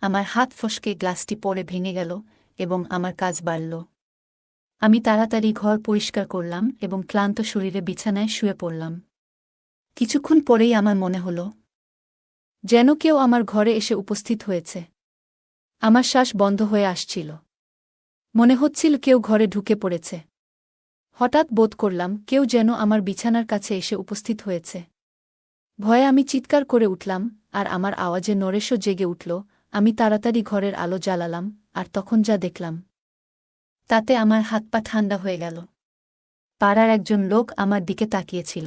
আমার হাত ফসকে গ্লাসটি পড়ে ভেঙে গেল এবং আমার কাজ বাড়ল। আমি তাড়াতাড়ি ঘর পরিষ্কার করলাম এবং ক্লান্ত শরীরে বিছানায় শুয়ে পড়লাম। কিছুক্ষণ পরেই আমার মনে হল, যেন কেউ আমার ঘরে এসে উপস্থিত হয়েছে। আমার শ্বাস বন্ধ হয়ে আসছিল। মনে হচ্ছিল কেউ ঘরে ঢুকে পড়েছে। হঠাৎ বোধ করলাম কেউ যেন আমার বিছানার কাছে এসে উপস্থিত হয়েছে। ভয়ে আমি চিৎকার করে উঠলাম, আর আমার আওয়াজে নরেশও জেগে উঠল। আমি তাড়াতাড়ি ঘরের আলো জ্বালালাম, আর তখন যা দেখলাম, তাতে আমার হাত পা ঠান্ডা হয়ে গেল। পাড়ার একজন লোক আমার দিকে তাকিয়েছিল।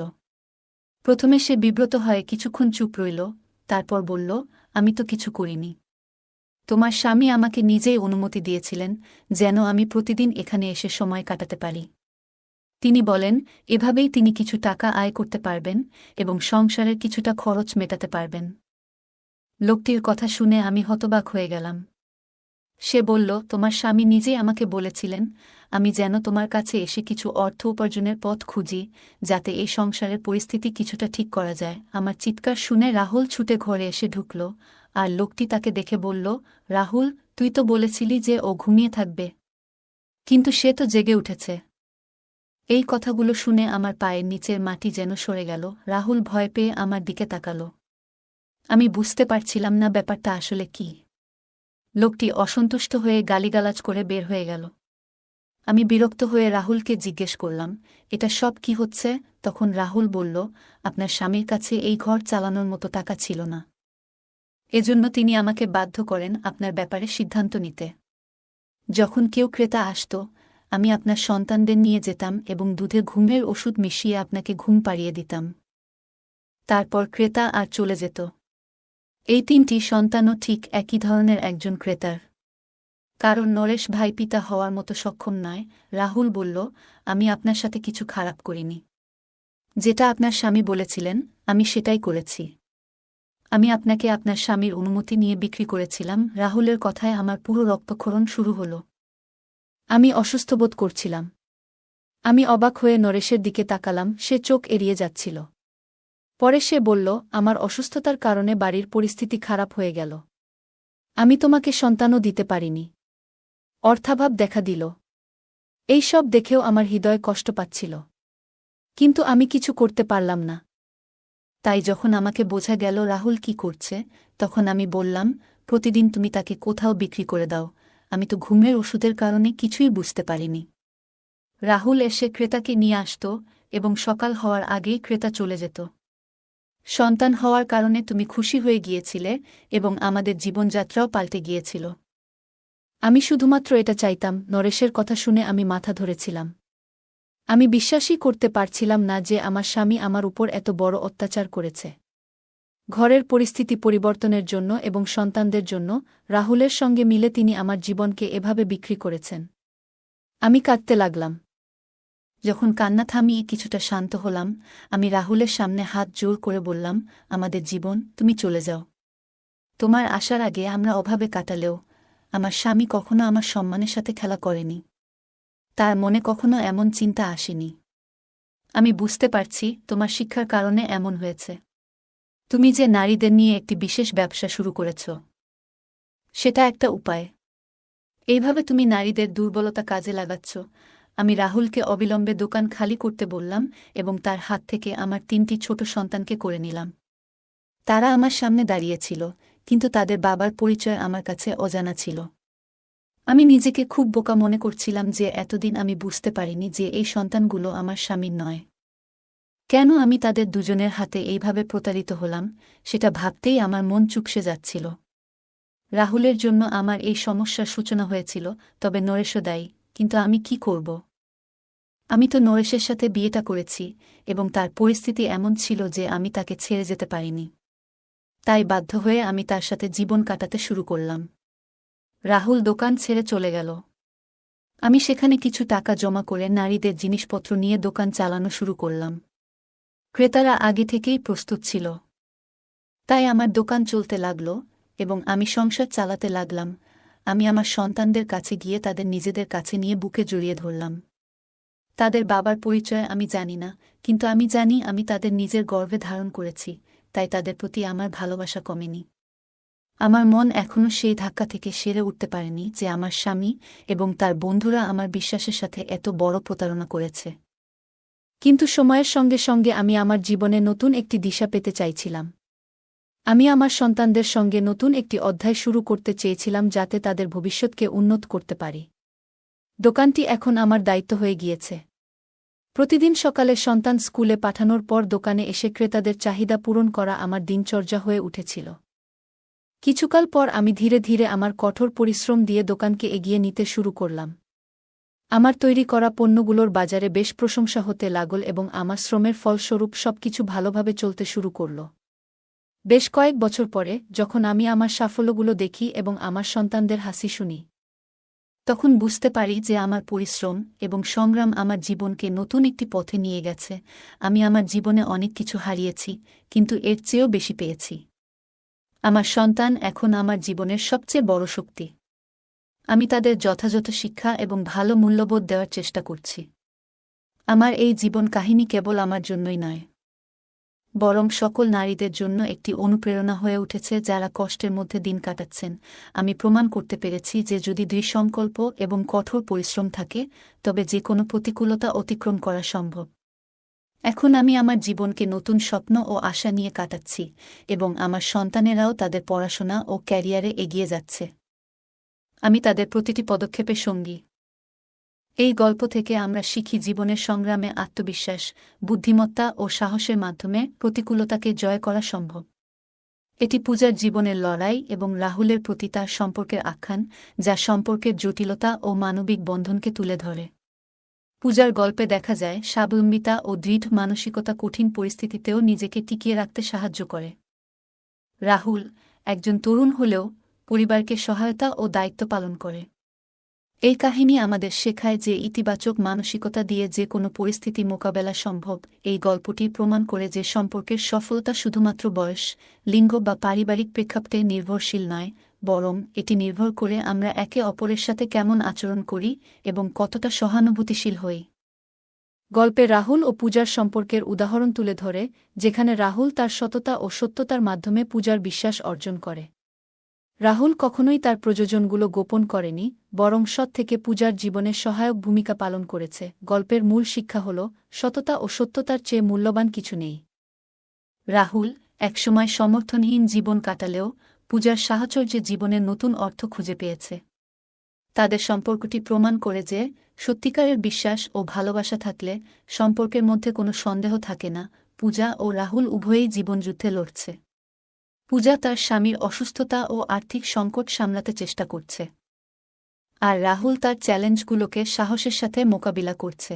প্রথমে সে বিব্রত হয়ে কিছুক্ষণ চুপ রইল, তারপর বলল, আমি তো কিছু করিনি। তোমার স্বামী আমাকে নিজেই অনুমতি দিয়েছিলেন, যেন আমি প্রতিদিন এখানে এসে সময় কাটাতে পারি। তিনি বলেন, এভাবেই তিনি কিছু টাকা আয় করতে পারবেন এবং সংসারের কিছুটা খরচ মেটাতে পারবেন। লোকটির কথা শুনে আমি হতবাক হয়ে গেলাম। সে বলল, তোমার স্বামী নিজেই আমাকে বলেছিলেন আমি যেন তোমার কাছে এসে কিছু অর্থ উপার্জনের পথ খুঁজি, যাতে এই সংসারের পরিস্থিতি কিছুটা ঠিক করা যায়। আমার চিৎকার শুনে রাহুল ছুটে ঘরে এসে ঢুকল, আর লোকটি তাকে দেখে বলল, রাহুল, তুই তো বলেছিলি যে ও ঘুমিয়ে থাকবে, কিন্তু সে তো জেগে উঠেছে। এই কথাগুলো শুনে আমার পায়ের নিচের মাটি যেন সরে গেল। রাহুল ভয় পেয়ে আমার দিকে তাকাল। আমি বুঝতে পারছিলাম না ব্যাপারটা আসলে কি। লোকটি অসন্তুষ্ট হয়ে গালিগালাজ করে বের হয়ে গেল। আমি বিরক্ত হয়ে রাহুলকে জিজ্ঞেস করলাম, এটা সব কি হচ্ছে? তখন রাহুল বলল, আপনার স্বামীর কাছে এই ঘর চালানোর মতো টাকা ছিল না। এজন্য তিনি আমাকে বাধ্য করেন আপনার ব্যাপারে সিদ্ধান্ত নিতে। যখন কেউ ক্রেতা আসত, আমি আপনার সন্তানদের নিয়ে যেতাম এবং দুধে ঘুমের ওষুধ মিশিয়ে আপনাকে ঘুম পাড়িয়ে দিতাম। তারপর ক্রেতা আর চলে যেত। এই 3টি সন্তানও ঠিক একই ধরনের একজন ক্রেতার। কারণ নরেশ ভাই পিতা হওয়ার মতো সক্ষম নয়। রাহুল বলল, আমি আপনার সাথে কিছু খারাপ করিনি। যেটা আপনার স্বামী বলেছিলেন আমি সেটাই করেছি। আমি আপনাকে আপনার স্বামীর অনুমতি নিয়ে বিক্রি করেছিলাম। রাহুলের কথায় আমার পুরো রক্তক্ষরণ শুরু হল। আমি অসুস্থ বোধ করছিলাম। আমি অবাক হয়ে নরেশের দিকে তাকালাম, সে চোখ এড়িয়ে যাচ্ছিল। পরে সে বলল, আমার অসুস্থতার কারণে বাড়ির পরিস্থিতি খারাপ হয়ে গেল। আমি তোমাকে সন্তানও দিতে পারিনি। অর্থাভাব দেখা দিল। এই সব দেখেও আমার হৃদয় কষ্ট পাচ্ছিল। কিন্তু আমি কিছু করতে পারলাম না। তাই যখন আমাকে বোঝা গেল রাহুল কি করছে, তখন আমি বললাম, প্রতিদিন তুমি তাকে কোথাও বিক্রি করে দাও। আমি তো ঘুমের ওষুধের কারণে কিছুই বুঝতে পারিনি। রাহুল এসে ক্রেতাকে নিয়ে আসত এবং সকাল হওয়ার আগেই ক্রেতা চলে যেত। সন্তান হওয়ার কারণে তুমি খুশি হয়ে গিয়েছিলে এবং আমাদের জীবনযাত্রাও পাল্টে গিয়েছিল। আমি শুধুমাত্র এটা চাইতাম। নরেশের কথা শুনে আমি মাথা ধরেছিলাম। আমি বিশ্বাসই করতে পারছিলাম না যে আমার স্বামী আমার উপর এত বড় অত্যাচার করেছে। ঘরের পরিস্থিতি পরিবর্তনের জন্য এবং সন্তানদের জন্য রাহুলের সঙ্গে মিলে তিনি আমার জীবনকে এভাবে বিক্রি করেছেন। আমি কাঁদতে লাগলাম। যখন কান্না থামিয়ে কিছুটা শান্ত হলাম, আমি রাহুলের সামনে হাত জোর করে বললাম, আমাদের জীবন, তুমি চলে যাও। তোমার আসার আগে আমরা অভাবে কাটালেও আমার স্বামী কখনো আমার সম্মানের সাথে খেলা করেনি। তার মনে কখনো এমন চিন্তা আসেনি। আমি বুঝতে পারছি তোমার শিক্ষার কারণে এমন হয়েছে। তুমি যে নারীদের নিয়ে একটি বিশেষ ব্যবসা শুরু করেছ, সেটা একটা উপায়। এইভাবে তুমি নারীদের দুর্বলতা কাজে লাগাচ্ছ। আমি রাহুলকে অবিলম্বে দোকান খালি করতে বললাম এবং তার হাত থেকে আমার 3টি ছোট সন্তানকে করে নিলাম। তারা আমার সামনে দাঁড়িয়েছিল, কিন্তু তাদের বাবার পরিচয় আমার কাছে অজানা ছিল। আমি নিজেকে খুব বোকা মনে করছিলাম যে এতদিন আমি বুঝতে পারিনি যে এই সন্তানগুলো আমার স্বামীর নয়। কেন আমি তাদের দুজনের হাতে এইভাবে প্রতারিত হলাম, সেটা ভাবতেই আমার মন চুপসে যাচ্ছিল। রাহুলের জন্য আমার এই সমস্যার সূচনা হয়েছিল, তবে নরেশও দায়ী। কিন্তু আমি কি করব? আমি তো নরেশের সাথে বিয়েটা করেছি এবং তার পরিস্থিতি এমন ছিল যে আমি তাকে ছেড়ে যেতে পারিনি। তাই বাধ্য হয়ে আমি তার সাথে জীবন কাটাতে শুরু করলাম। রাহুল দোকান ছেড়ে চলে গেল। আমি সেখানে কিছু টাকা জমা করে নারীদের জিনিসপত্র নিয়ে দোকান চালানো শুরু করলাম। ক্রেতারা আগে থেকেই প্রস্তুত ছিল। তাই আমার দোকান চলতে লাগল এবং আমি সংসার চালাতে লাগলাম। আমি আমার সন্তানদের কাছে গিয়ে তাদের নিজেদের কাছে নিয়ে বুকে জড়িয়ে ধরলাম। তাদের বাবার পরিচয় আমি জানি না, কিন্তু আমি জানি আমি তাদের নিজের গর্ভে ধারণ করেছি, তাই তাদের প্রতি আমার ভালোবাসা কমেনি। আমার মন এখনও সেই ধাক্কা থেকে সেরে উঠতে পারেনি যে আমার স্বামী এবং তার বন্ধুরা আমার বিশ্বাসের সাথে এত বড় প্রতারণা করেছে। কিন্তু সময়ের সঙ্গে সঙ্গে আমি আমার জীবনে নতুন একটি দিশা পেতে চাইছিলাম। আমি আমার সন্তানদের সঙ্গে নতুন একটি অধ্যায় শুরু করতে চেয়েছিলাম যাতে তাদের ভবিষ্যৎকে উন্নত করতে পারি। দোকানটি এখন আমার দায়িত্ব হয়ে গিয়েছে। প্রতিদিন সকালে সন্তান স্কুলে পাঠানোর পর দোকানে এসে ক্রেতাদের চাহিদা পূরণ করা আমার দিনচর্যা হয়ে উঠেছিল। কিছুকাল পর আমি ধীরে ধীরে আমার কঠোর পরিশ্রম দিয়ে দোকানকে এগিয়ে নিতে শুরু করলাম। আমার তৈরি করা পণ্যগুলোর বাজারে বেশ প্রশংসা হতে লাগল এবং আমার শ্রমের ফলস্বরূপ সবকিছু ভালোভাবে চলতে শুরু করল। বেশ কয়েক বছর পরে, যখন আমি আমার সাফল্যগুলো দেখি এবং আমার সন্তানদের হাসি শুনি, তখন বুঝতে পারি যে আমার পরিশ্রম এবং সংগ্রাম আমার জীবনকে নতুন একটি পথে নিয়ে গেছে। আমি আমার জীবনে অনেক কিছু হারিয়েছি, কিন্তু এর চেয়েও বেশি পেয়েছি। আমার সন্তান এখন আমার জীবনের সবচেয়ে বড় শক্তি। আমি তাদের যথাযথ শিক্ষা এবং ভালো মূল্যবোধ দেওয়ার চেষ্টা করছি। আমার এই জীবন কাহিনী কেবল আমার জন্যই নয়, বরং সকল নারীদের জন্য একটি অনুপ্রেরণা হয়ে উঠেছে যারা কষ্টের মধ্যে দিন কাটাচ্ছেন। আমি প্রমাণ করতে পেরেছি যে যদি দৃঢ় সংকল্প এবং কঠোর পরিশ্রম থাকে, তবে যে কোনো প্রতিকূলতা অতিক্রম করা সম্ভব। এখন আমি আমার জীবনকে নতুন স্বপ্ন ও আশা নিয়ে কাটাচ্ছি এবং আমার সন্তানেরাও তাদের পড়াশোনা ও ক্যারিয়ারে এগিয়ে যাচ্ছে। আমি তাদের প্রতিটি পদক্ষেপের সঙ্গী। এই গল্প থেকে আমরা শিখি জীবনের সংগ্রামে আত্মবিশ্বাস, বুদ্ধিমত্তা ও সাহসের মাধ্যমে প্রতিকূলতাকে জয় করা সম্ভব। এটি পূজার জীবনের লড়াই এবং রাহুলের প্রতি তার সম্পর্কের আখ্যান, যা সম্পর্কের জটিলতা ও মানবিক বন্ধনকে তুলে ধরে। পূজার গল্পে দেখা যায় স্বাবলম্বিতা ও দৃঢ় মানসিকতা কঠিন পরিস্থিতিতেও নিজেকে টিকিয়ে রাখতে সাহায্য করে। রাহুল, একজন তরুণ হলেও, পরিবারকে সহায়তা ও দায়িত্ব পালন করে। এই কাহিনী আমাদের শেখায় যে ইতিবাচক মানসিকতা দিয়ে যে কোনো পরিস্থিতি মোকাবেলা সম্ভব। এই গল্পটি প্রমাণ করে যে সম্পর্কের সফলতা শুধুমাত্র বয়স, লিঙ্গ বা পারিবারিক প্রেক্ষাপটে নির্ভরশীল নয়, বরং এটি নির্ভর করে আমরা একে অপরের সাথে কেমন আচরণ করি এবং কতটা সহানুভূতিশীল হই। গল্পে রাহুল ও পূজার সম্পর্কের উদাহরণ তুলে ধরে, যেখানে রাহুল তার সততা ও সত্যতার মাধ্যমে পূজার বিশ্বাস অর্জন করে। রাহুল কখনোই তার প্রয়োজনগুলো গোপন করেনি, বরং সৎ থেকে পূজার জীবনে সহায়ক ভূমিকা পালন করেছে। গল্পের মূল শিক্ষা হল, সততা ও সত্যতার চেয়ে মূল্যবান কিছু নেই। রাহুল একসময় সমর্থনহীন জীবন কাটালেও পূজার সাহচর্যে জীবনের নতুন অর্থ খুঁজে পেয়েছে। তাদের সম্পর্কটি প্রমাণ করে যে সত্যিকারের বিশ্বাস ও ভালোবাসা থাকলে সম্পর্কের মধ্যে কোনো সন্দেহ থাকে না। পূজা ও রাহুল উভয়েই জীবনযুদ্ধে লড়ছে। পূজা তার স্বামীর অসুস্থতা ও আর্থিক সংকট সামলাতে চেষ্টা করছে, আর রাহুল তার চ্যালেঞ্জগুলোকে সাহসের সাথে মোকাবিলা করছে।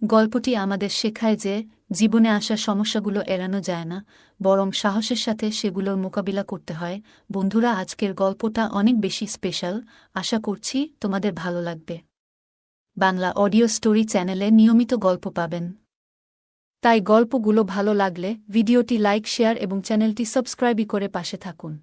গল্পটি আমাদের শেখায় যে জীবনে আসা সমস্যাগুলো এড়ানো যায় না, বরং সাহসের সাথে সেগুলোর মোকাবিলা করতে হয়। বন্ধুরা, আজকের গল্পটা অনেক বেশি স্পেশাল। আশা করছি তোমাদের ভালো লাগবে। বাংলা অডিও স্টোরি চ্যানেলে নিয়মিত গল্প পাবেন, তাই গল্পগুলো ভালো লাগলে ভিডিওটি লাইক, শেয়ার এবং চ্যানেলটি সাবস্ক্রাইব করে পাশে থাকুন।